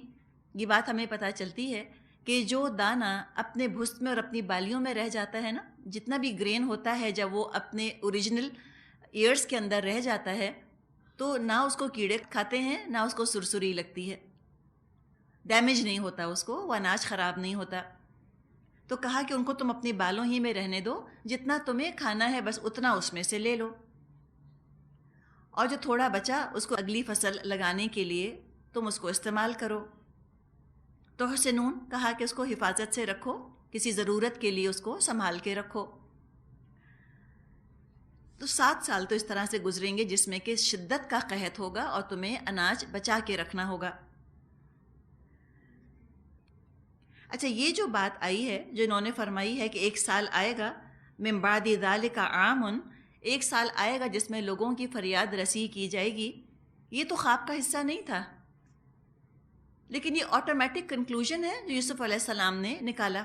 یہ بات ہمیں پتہ چلتی ہے کہ جو دانہ اپنے بھست میں اور اپنی بالیوں میں رہ جاتا ہے نا، جتنا بھی گرین ہوتا ہے جب وہ اپنے اوریجنل ایئرس کے اندر رہ جاتا ہے تو نہ اس کو کیڑے کھاتے ہیں نہ اس کو سرسری لگتی ہے، ڈیمیج نہیں ہوتا، اس کو وہ اناج خراب نہیں ہوتا۔ تو کہا کہ ان کو تم اپنی بالوں ہی میں رہنے دو، جتنا تمہیں کھانا ہے بس اتنا اس میں سے لے لو، اور جو تھوڑا بچا اس کو اگلی فصل لگانے کے لیے تم اس کو استعمال کرو۔ تو حسنون کہا کہ اس کو حفاظت سے رکھو، کسی ضرورت کے لیے اس کو سنبھال کے رکھو۔ تو 7 سال تو اس طرح سے گزریں گے جس میں کہ شدت کا قحط ہوگا اور تمہیں اناج بچا کے رکھنا ہوگا۔ اچھا، یہ جو بات آئی ہے جو انہوں نے فرمائی ہے کہ 1 سال آئے گا، من بعد ذالک عام، 1 سال آئے گا جس میں لوگوں کی فریاد رسی کی جائے گی، یہ تو خواب کا حصہ نہیں تھا، لیکن یہ آٹومیٹک کنکلوژن ہے جو یوسف علیہ السلام نے نکالا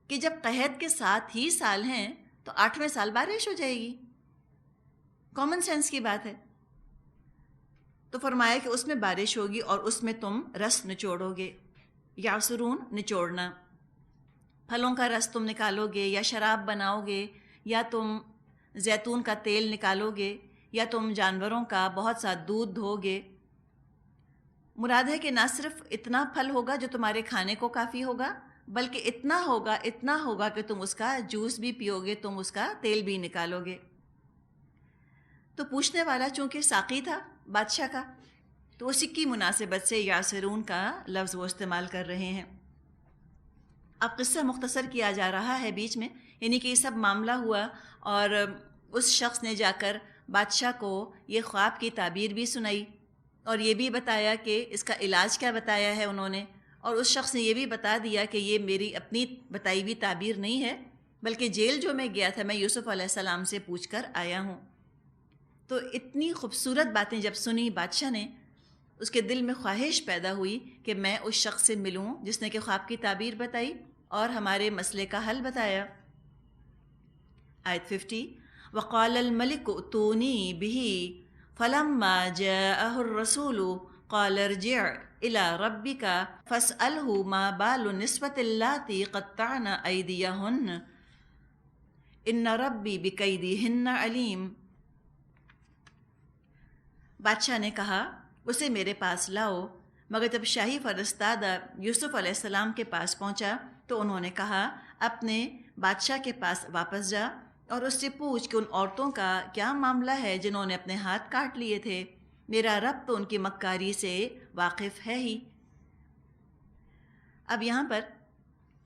کہ جب قحط کے 7 ہی سال ہیں تو 8ویں سال بارش ہو جائے گی، کامن سینس کی بات ہے۔ تو فرمایا کہ اس میں بارش ہوگی اور اس میں تم رس نچوڑو گے، یعصرون نچوڑنا، پھلوں کا رس تم نکالو گے، یا شراب بناؤ گے، یا تم زیتون کا تیل نکالو گے، یا تم جانوروں کا بہت سا دودھ دھو گے۔ مراد ہے کہ نہ صرف اتنا پھل ہوگا جو تمہارے کھانے کو کافی ہوگا، بلکہ اتنا ہوگا کہ تم اس کا جوس بھی پیو گے، تم اس کا تیل بھی نکالو گے۔ تو پوچھنے والا چونکہ ساقی تھا بادشاہ کا، تو اسی کی مناسبت سے یاسرون کا لفظ وہ استعمال کر رہے ہیں۔ اب قصہ مختصر کیا جا رہا ہے بیچ میں، یعنی کہ یہ سب معاملہ ہوا اور اس شخص نے جا کر بادشاہ کو یہ خواب کی تعبیر بھی سنائی اور یہ بھی بتایا کہ اس کا علاج کیا بتایا ہے انہوں نے، اور اس شخص نے یہ بھی بتا دیا کہ یہ میری اپنی بتائی ہوئی تعبیر نہیں ہے، بلکہ جیل جو میں گیا تھا میں یوسف علیہ السلام سے پوچھ کر آیا ہوں۔ تو اتنی خوبصورت باتیں جب سنی بادشاہ نے، اس کے دل میں خواہش پیدا ہوئی کہ میں اس شخص سے ملوں جس نے کہ خواب کی تعبیر بتائی اور ہمارے مسئلے کا حل بتایا۔ آیت 50، وقال الملك ائتوني به فلما جاءه الرسول قال ارجع إلى ربك فاسأله ما بال النسوة اللاتي قطعن أيديهن إن ربي بكيدهن عليم۔ بادشاہ نے کہا اسے میرے پاس لاؤ، مگر جب شاہی فرستادہ یوسف علیہ السلام کے پاس پہنچا تو انہوں نے کہا اپنے بادشاہ کے پاس واپس جا اور اس سے پوچھ کہ ان عورتوں کا کیا معاملہ ہے جنہوں نے اپنے ہاتھ کاٹ لیے تھے، میرا رب تو ان کی مکاری سے واقف ہے ہی۔ اب یہاں پر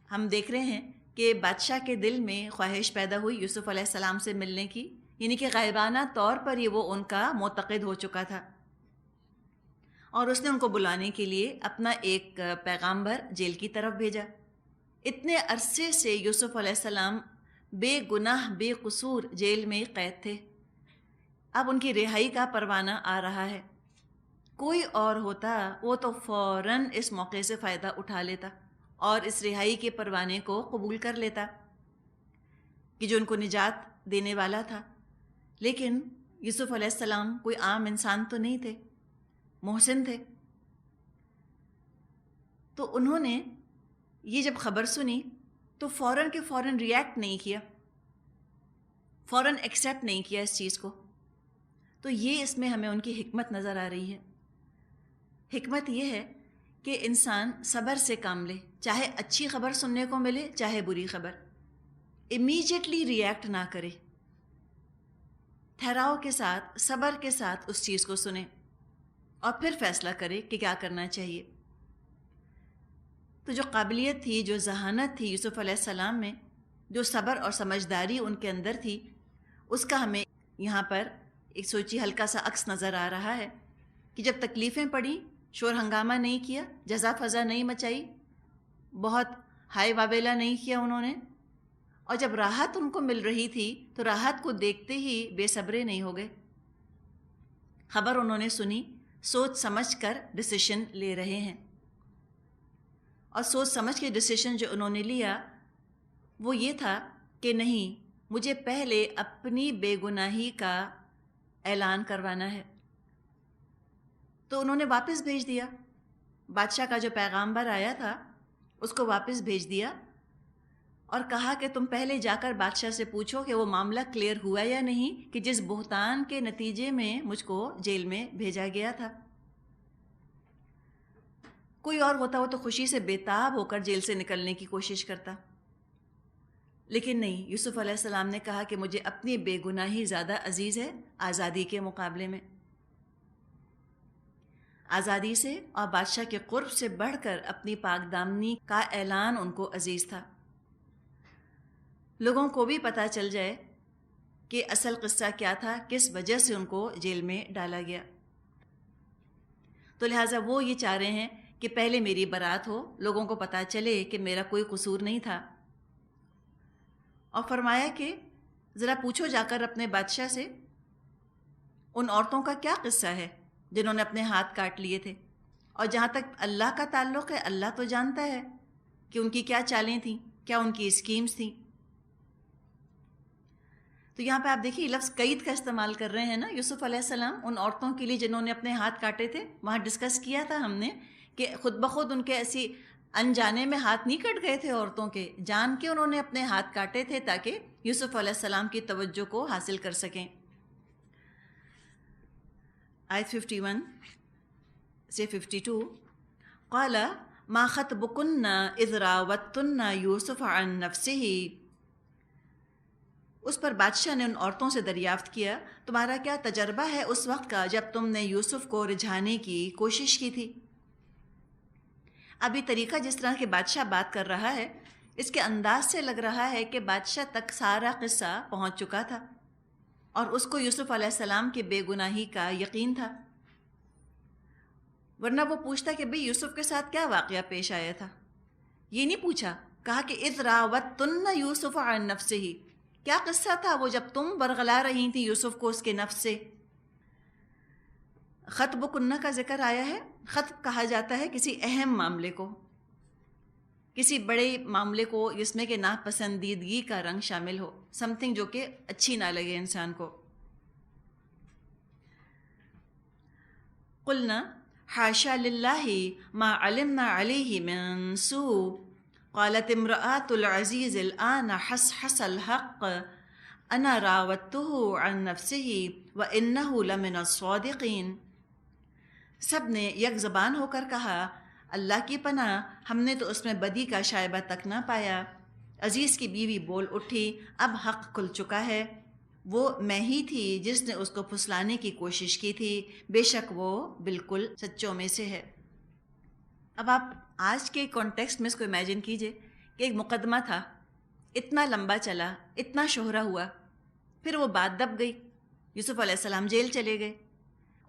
ہم دیکھ رہے ہیں کہ بادشاہ کے دل میں خواہش پیدا ہوئی یوسف علیہ السلام سے ملنے کی، یعنی کہ غائبانہ طور پر ہی وہ ان کا معتقد ہو چکا تھا، اور اس نے ان کو بلانے کے لیے اپنا ایک پیغامبر جیل کی طرف بھیجا۔ اتنے عرصے سے یوسف علیہ السلام بے گناہ بے قصور جیل میں قید تھے، اب ان کی رہائی کا پروانہ آ رہا ہے۔ کوئی اور ہوتا وہ تو فوراً اس موقع سے فائدہ اٹھا لیتا اور اس رہائی کے پروانے کو قبول کر لیتا کہ جو ان کو نجات دینے والا تھا، لیکن یوسف علیہ السلام کوئی عام انسان تو نہیں تھے، محسن تھے۔ تو انہوں نے یہ جب خبر سنی تو فوراً کے فوراً ریئیکٹ نہیں کیا، فوراً ایکسیپٹ نہیں کیا اس چیز کو۔ تو یہ اس میں ہمیں ان کی حکمت نظر آ رہی ہے۔ حکمت یہ ہے کہ انسان صبر سے کام لے، چاہے اچھی خبر سننے کو ملے چاہے بری خبر، امیجیٹلی ریئیکٹ نہ کرے، ٹھہراؤ کے ساتھ صبر کے ساتھ اس چیز کو سنے اور پھر فیصلہ کرے کہ کیا کرنا چاہیے۔ تو جو قابلیت تھی، جو ذہانت تھی یوسف علیہ السلام میں، جو صبر اور سمجھداری ان کے اندر تھی، اس کا ہمیں یہاں پر ایک سوچی ہلکا سا عکس نظر آ رہا ہے کہ جب تکلیفیں پڑیں شور ہنگامہ نہیں کیا، جزا فضا نہیں مچائی، بہت ہائی واویلا نہیں کیا انہوں نے، اور جب راحت ان کو مل رہی تھی تو راحت کو دیکھتے ہی بے صبرے نہیں ہو گئے۔ خبر انہوں نے سنی، سوچ سمجھ کر ڈیسیشن لے رہے ہیں، اور سوچ سمجھ کے ڈیسیشن جو انہوں نے لیا وہ یہ تھا کہ نہیں، مجھے پہلے اپنی بے گناہی کا اعلان کروانا ہے۔ تو انہوں نے واپس بھیج دیا، بادشاہ کا جو پیغامبر آیا تھا اس کو واپس بھیج دیا اور کہا کہ تم پہلے جا کر بادشاہ سے پوچھو کہ وہ معاملہ کلیئر ہوا یا نہیں کہ جس بہتان کے نتیجے میں مجھ کو جیل میں بھیجا گیا تھا۔ کوئی اور ہوتا وہ تو خوشی سے بےتاب ہو کر جیل سے نکلنے کی کوشش کرتا، لیکن نہیں، یوسف علیہ السلام نے کہا کہ مجھے اپنی بے گناہی زیادہ عزیز ہے آزادی کے مقابلے میں۔ آزادی سے اور بادشاہ کے قرب سے بڑھ کر اپنی پاک دامنی کا اعلان ان کو عزیز تھا۔ لوگوں کو بھی پتہ چل جائے کہ اصل قصہ کیا تھا، کس وجہ سے ان کو جیل میں ڈالا گیا۔ تو لہٰذا وہ یہ چاہ رہے ہیں کہ پہلے میری برات ہو، لوگوں کو پتہ چلے کہ میرا کوئی قصور نہیں تھا، اور فرمایا کہ ذرا پوچھو جا کر اپنے بادشاہ سے ان عورتوں کا کیا قصہ ہے جنہوں نے اپنے ہاتھ کاٹ لیے تھے، اور جہاں تک اللہ کا تعلق ہے اللہ تو جانتا ہے کہ ان کی کیا چالیں تھیں، کیا ان کی اسکیمز تھیں۔ تو یہاں پہ آپ دیکھیے لفظ قید کا استعمال کر رہے ہیں نا یوسف علیہ السلام ان عورتوں کے لیے جنہوں نے اپنے ہاتھ کاٹے تھے۔ وہاں ڈسکس کیا تھا ہم نے کہ خود بخود ان کے ایسی انجانے میں ہاتھ نہیں کٹ گئے تھے عورتوں کے، جان کے انہوں نے اپنے ہاتھ کاٹے تھے تاکہ یوسف علیہ السلام کی توجہ کو حاصل کر سکیں۔ آیت 51 سے 52، قال ما خطبکن اذ راوتن یوسف عن نفسہ، اس پر بادشاہ نے ان عورتوں سے دریافت کیا تمہارا کیا تجربہ ہے اس وقت کا جب تم نے یوسف کو رجھانے کی کوشش کی تھی۔ ابھی طریقہ جس طرح کے بادشاہ بات کر رہا ہے اس کے انداز سے لگ رہا ہے کہ بادشاہ تک سارا قصہ پہنچ چکا تھا اور اس کو یوسف علیہ السلام کی بے گناہی کا یقین تھا، ورنہ وہ پوچھتا کہ بھئی یوسف کے ساتھ کیا واقعہ پیش آیا تھا۔ یہ نہیں پوچھا، کہا کہ اذ راوتن یوسف عن نفسہ، کیا قصہ تھا وہ جب تم برگلا رہی تھی یوسف کو اس کے نفس سے۔ خطب کنہ کا ذکر آیا ہے، خطب کہا جاتا ہے کسی اہم معاملے کو، کسی بڑے معاملے کو جس میں کہ ناپسندیدگی کا رنگ شامل ہو، سم تھنگ جو کہ اچھی نہ لگے انسان کو۔ قلنا حاشا للہ ما علمنا علیہ من سوء قالت امرأة العزیز الآن حصحص الحق انا راودته عن نفسه وانه لمن الصادقین۔ سب نے یک زبان ہو کر کہا اللہ کی پناہ، ہم نے تو اس میں بدی کا شائبہ تک نہ پایا۔ عزیز کی بیوی بول اٹھی اب حق کھل چکا ہے، وہ میں ہی تھی جس نے اس کو پھسلانے کی کوشش کی تھی، بے شک وہ بالکل سچوں میں سے ہے۔ اب آپ آج کے کانٹیکسٹ میں اس کو امیجن کیجئے کہ ایک مقدمہ تھا، اتنا لمبا چلا، اتنا شہرہ ہوا، پھر وہ بات دب گئی، یوسف علیہ السلام جیل چلے گئے،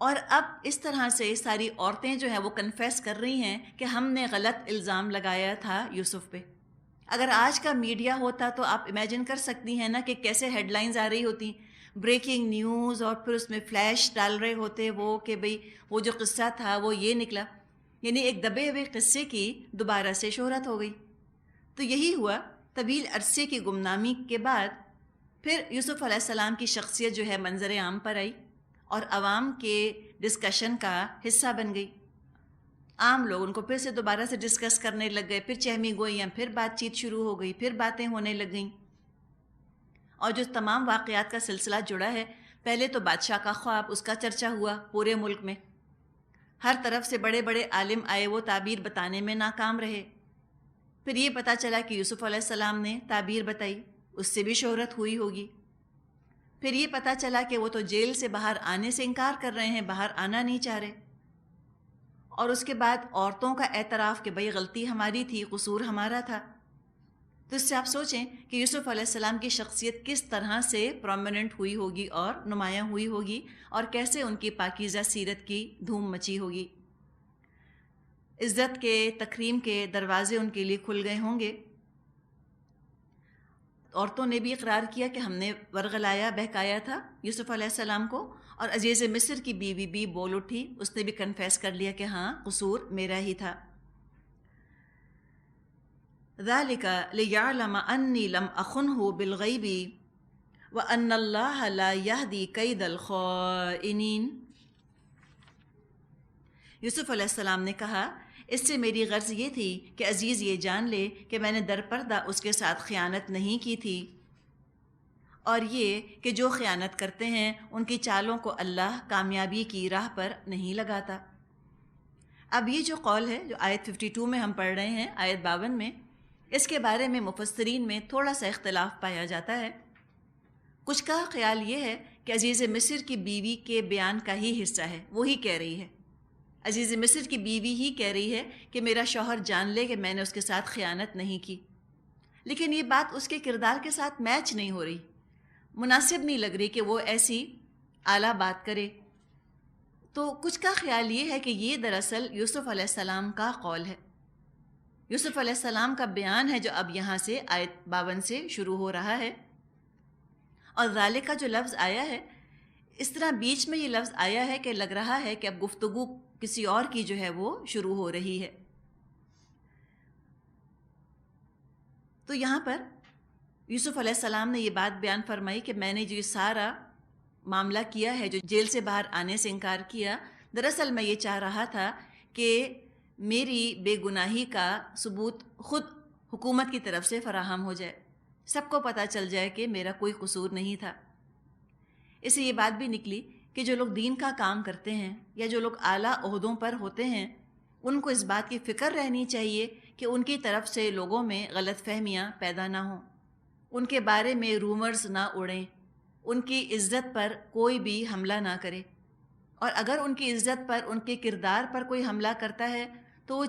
اور اب اس طرح سے ساری عورتیں جو ہیں وہ کنفیس کر رہی ہیں کہ ہم نے غلط الزام لگایا تھا یوسف پہ۔ اگر آج کا میڈیا ہوتا تو آپ امیجن کر سکتی ہیں نا کہ کیسے ہیڈ لائنز آ رہی ہوتی، بریکنگ نیوز، اور پھر اس میں فلیش ڈال رہے ہوتے وہ کہ بھئی وہ جو قصہ تھا وہ یہ نکلا، یعنی ایک دبے ہوئے قصے کی دوبارہ سے شہرت ہو گئی۔ تو یہی ہوا، طویل عرصے کی گمنامی کے بعد پھر یوسف علیہ السلام کی شخصیت جو ہے منظر عام پر آئی اور عوام کے ڈسکشن کا حصہ بن گئی۔ عام لوگ ان کو پھر سے دوبارہ سے ڈسکس کرنے لگ گئے، پھر چہمی گوئیاں، پھر بات چیت شروع ہو گئی، پھر باتیں ہونے لگ گئیں، اور جو تمام واقعات کا سلسلہ جڑا ہے، پہلے تو بادشاہ کا خواب، اس کا چرچا ہوا پورے ملک میں، ہر طرف سے بڑے بڑے عالم آئے، وہ تعبیر بتانے میں ناکام رہے، پھر یہ پتہ چلا کہ یوسف علیہ السلام نے تعبیر بتائی، اس سے بھی شہرت ہوئی ہوگی، پھر یہ پتہ چلا کہ وہ تو جیل سے باہر آنے سے انکار کر رہے ہیں، باہر آنا نہیں چاہ رہے، اور اس کے بعد عورتوں کا اعتراف کہ بھئی غلطی ہماری تھی، قصور ہمارا تھا۔ تو اس سے آپ سوچیں کہ یوسف علیہ السلام کی شخصیت کس طرح سے پرومیننٹ ہوئی ہوگی اور نمایاں ہوئی ہوگی، اور کیسے ان کی پاکیزہ سیرت کی دھوم مچی ہوگی۔ عزت کے، تکریم کے دروازے ان کے لیے کھل گئے ہوں گے۔ عورتوں نے بھی اقرار کیا کہ ہم نے ورغلایا، بہکایا تھا یوسف علیہ السلام کو، اور عزیز مصر کی بیوی بھی بول اٹھی، اس نے بھی کنفیس کر لیا کہ ہاں قصور میرا ہی تھا۔ ذَلِكَ لِيَعْلَمَ أَنِّي لَمْ أَخُنْهُ بِالْغَيْبِ وَأَنَّ اللَّهَ لَا يَهْدِي كَيْدَ الْخَائِنِينَ۔ یوسف علیہ السلام نے کہا، اس سے میری غرض یہ تھی کہ عزیز یہ جان لے کہ میں نے درپردہ اس کے ساتھ خیانت نہیں کی تھی، اور یہ کہ جو خیانت کرتے ہیں ان کی چالوں کو اللہ کامیابی کی راہ پر نہیں لگاتا۔ اب یہ جو قول ہے جو آیت 52 میں ہم پڑھ رہے ہیں، آیت 52 میں، اس کے بارے میں مفسرین میں تھوڑا سا اختلاف پایا جاتا ہے۔ کچھ کا خیال یہ ہے کہ عزیز مصر کی بیوی کے بیان کا ہی حصہ ہے، وہی کہہ رہی ہے، عزیز مصر کی بیوی ہی کہہ رہی ہے کہ میرا شوہر جان لے کہ میں نے اس کے ساتھ خیانت نہیں کی، لیکن یہ بات اس کے کردار کے ساتھ میچ نہیں ہو رہی، مناسب نہیں لگ رہی کہ وہ ایسی اعلیٰ بات کرے۔ تو کچھ کا خیال یہ ہے کہ یہ دراصل یوسف علیہ السلام کا قول ہے، یوسف علیہ السلام کا بیان ہے جو اب یہاں سے آیت 52 سے شروع ہو رہا ہے۔ اور ذالک کا جو لفظ آیا ہے، اس طرح بیچ میں یہ لفظ آیا ہے کہ لگ رہا ہے کہ اب گفتگو کسی اور کی جو ہے وہ شروع ہو رہی ہے۔ تو یہاں پر یوسف علیہ السلام نے یہ بات بیان فرمائی کہ میں نے جو یہ سارا معاملہ کیا ہے، جو جیل سے باہر آنے سے انکار کیا، دراصل میں یہ چاہ رہا تھا کہ میری بے گناہی کا ثبوت خود حکومت کی طرف سے فراہم ہو جائے، سب کو پتہ چل جائے کہ میرا کوئی قصور نہیں تھا۔ اس سے یہ بات بھی نکلی کہ جو لوگ دین کا کام کرتے ہیں یا جو لوگ اعلیٰ عہدوں پر ہوتے ہیں، ان کو اس بات کی فکر رہنی چاہیے کہ ان کی طرف سے لوگوں میں غلط فہمیاں پیدا نہ ہوں، ان کے بارے میں رومرز نہ اڑیں، ان کی عزت پر کوئی بھی حملہ نہ کرے، اور اگر ان کی عزت پر، ان کے کردار پر کوئی حملہ کرتا ہے تو وہ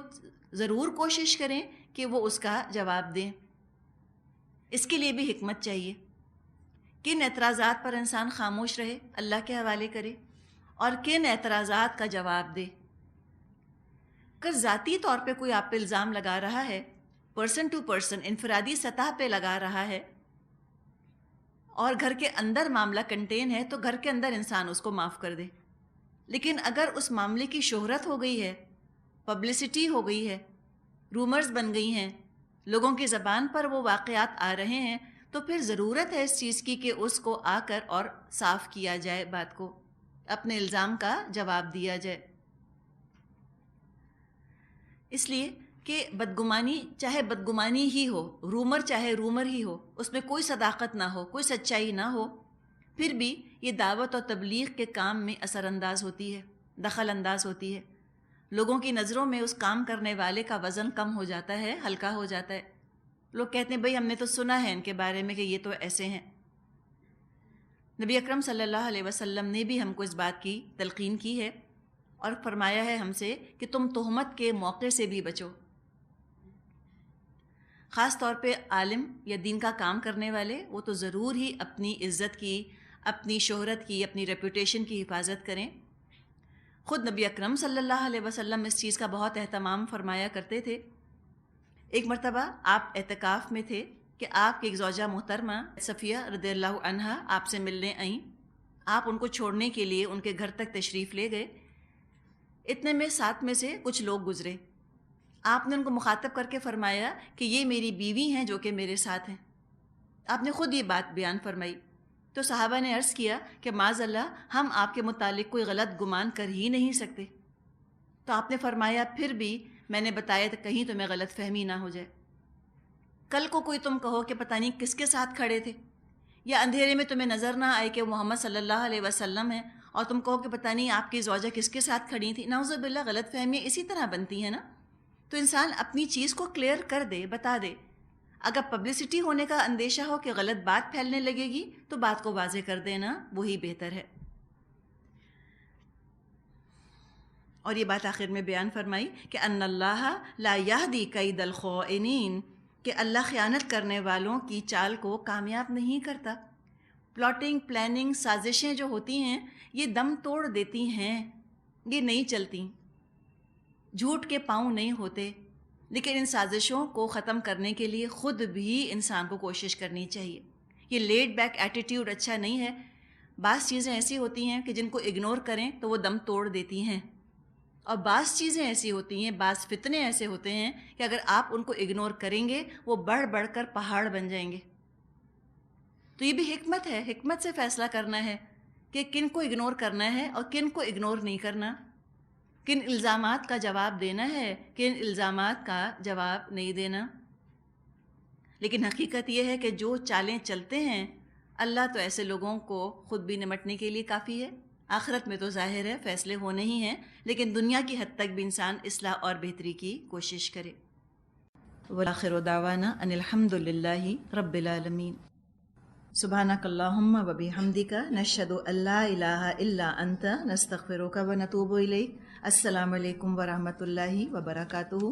ضرور کوشش کریں کہ وہ اس کا جواب دیں۔ اس کے لیے بھی حکمت چاہیے، کن اعتراضات پر انسان خاموش رہے، اللہ کے حوالے کرے، اور کن اعتراضات کا جواب دے۔ اگر ذاتی طور پہ کوئی آپ پہ الزام لگا رہا ہے، پرسن ٹو پرسن، انفرادی سطح پہ لگا رہا ہے، اور گھر کے اندر معاملہ کنٹین ہے، تو گھر کے اندر انسان اس کو معاف کر دے۔ لیکن اگر اس معاملے کی شہرت ہو گئی ہے، پبلسٹی ہو گئی ہے، رومرز بن گئی ہیں، لوگوں کی زبان پر وہ واقعات آ رہے ہیں، تو پھر ضرورت ہے اس چیز کی کہ اس کو آ کر اور صاف کیا جائے، بات کو، اپنے الزام کا جواب دیا جائے۔ اس لیے کہ بدگمانی چاہے بدگمانی ہی ہو، رومر چاہے رومر ہی ہو، اس میں کوئی صداقت نہ ہو، کوئی سچائی نہ ہو، پھر بھی یہ دعوت اور تبلیغ کے کام میں اثر انداز ہوتی ہے، دخل انداز ہوتی ہے۔ لوگوں کی نظروں میں اس کام کرنے والے کا وزن کم ہو جاتا ہے، ہلکا ہو جاتا ہے۔ لوگ کہتے ہیں بھئی ہم نے تو سنا ہے ان کے بارے میں کہ یہ تو ایسے ہیں۔ نبی اکرم صلی اللہ علیہ وسلم نے بھی ہم کو اس بات کی تلقین کی ہے اور فرمایا ہے ہم سے کہ تم تہمت کے موقع سے بھی بچو۔ خاص طور پہ عالم یا دین کا کام کرنے والے، وہ تو ضرور ہی اپنی عزت کی، اپنی شہرت کی، اپنی ریپوٹیشن کی حفاظت کریں۔ خود نبی اکرم صلی اللہ علیہ وسلم اس چیز کا بہت اہتمام فرمایا کرتے تھے۔ ایک مرتبہ آپ اعتکاف میں تھے کہ آپ کی ایک زوجہ محترمہ صفیہ رضی اللہ عنہا آپ سے ملنے آئیں۔ آپ ان کو چھوڑنے کے لیے ان کے گھر تک تشریف لے گئے۔ اتنے میں ساتھ میں سے کچھ لوگ گزرے۔ آپ نے ان کو مخاطب کر کے فرمایا کہ یہ میری بیوی ہیں جو کہ میرے ساتھ ہیں۔ آپ نے خود یہ بات بیان فرمائی۔ تو صحابہ نے عرض کیا کہ معاذ اللہ، ہم آپ کے متعلق کوئی غلط گمان کر ہی نہیں سکتے۔ تو آپ نے فرمایا پھر بھی میں نے بتایا تو کہیں تمہیں غلط فہمی نہ ہو جائے۔ کل کو کوئی تم کہو کہ پتہ نہیں کس کے ساتھ کھڑے تھے، یا اندھیرے میں تمہیں نظر نہ آئے کہ وہ محمد صلی اللہ علیہ وسلم ہیں، اور تم کہو کہ پتہ نہیں آپ کی زوجہ کس کے ساتھ کھڑی تھی۔ نعوذ باللہ، غلط فہمیاں اسی طرح بنتی ہیں نا۔ تو انسان اپنی چیز کو کلیئر کر دے، بتا دے۔ اگر پبلسٹی ہونے کا اندیشہ ہو کہ غلط بات پھیلنے لگے گی تو بات کو واضح کر دینا وہی بہتر ہے۔ اور یہ بات آخر میں بیان فرمائی کہ ان اللہ لا یہدی کید الخائنین، کہ اللہ خیانت کرنے والوں کی چال کو کامیاب نہیں کرتا۔ پلاٹنگ، پلاننگ، سازشیں جو ہوتی ہیں یہ دم توڑ دیتی ہیں، یہ نہیں چلتی، جھوٹ کے پاؤں نہیں ہوتے، لیکن ان سازشوں کو ختم کرنے کے لیے خود بھی انسان کو کوشش کرنی چاہیے۔ یہ لیڈ بیک ایٹیٹیوڈ اچھا نہیں ہے۔ بعض چیزیں ایسی ہوتی ہیں کہ جن کو اگنور کریں تو وہ دم توڑ دیتی ہیں، اور بعض چیزیں ایسی ہوتی ہیں، بعض فتنے ایسے ہوتے ہیں کہ اگر آپ ان کو اگنور کریں گے وہ بڑھ بڑھ کر پہاڑ بن جائیں گے۔ تو یہ بھی حکمت ہے، حکمت سے فیصلہ کرنا ہے کہ کن کو اگنور کرنا ہے اور کن کو اگنور نہیں کرنا، کن الزامات کا جواب دینا ہے، کن الزامات کا جواب نہیں دینا۔ لیکن حقیقت یہ ہے کہ جو چالیں چلتے ہیں اللہ تو ایسے لوگوں کو خود بھی نمٹنے کے لیے کافی ہے۔ آخرت میں تو ظاہر ہے فیصلے ہونے ہی ہیں، لیکن دنیا کی حد تک بھی انسان اصلاح اور بہتری کی کوشش کرے۔ وآخر دعوانا ان الحمد للہ رب العالمین۔ سبحانک اللہم و بحمدک نشہد ان لا الہ الا انت نستغفرک و نتوب الیک۔ السلام علیکم ورحمۃ اللہ وبرکاتہ۔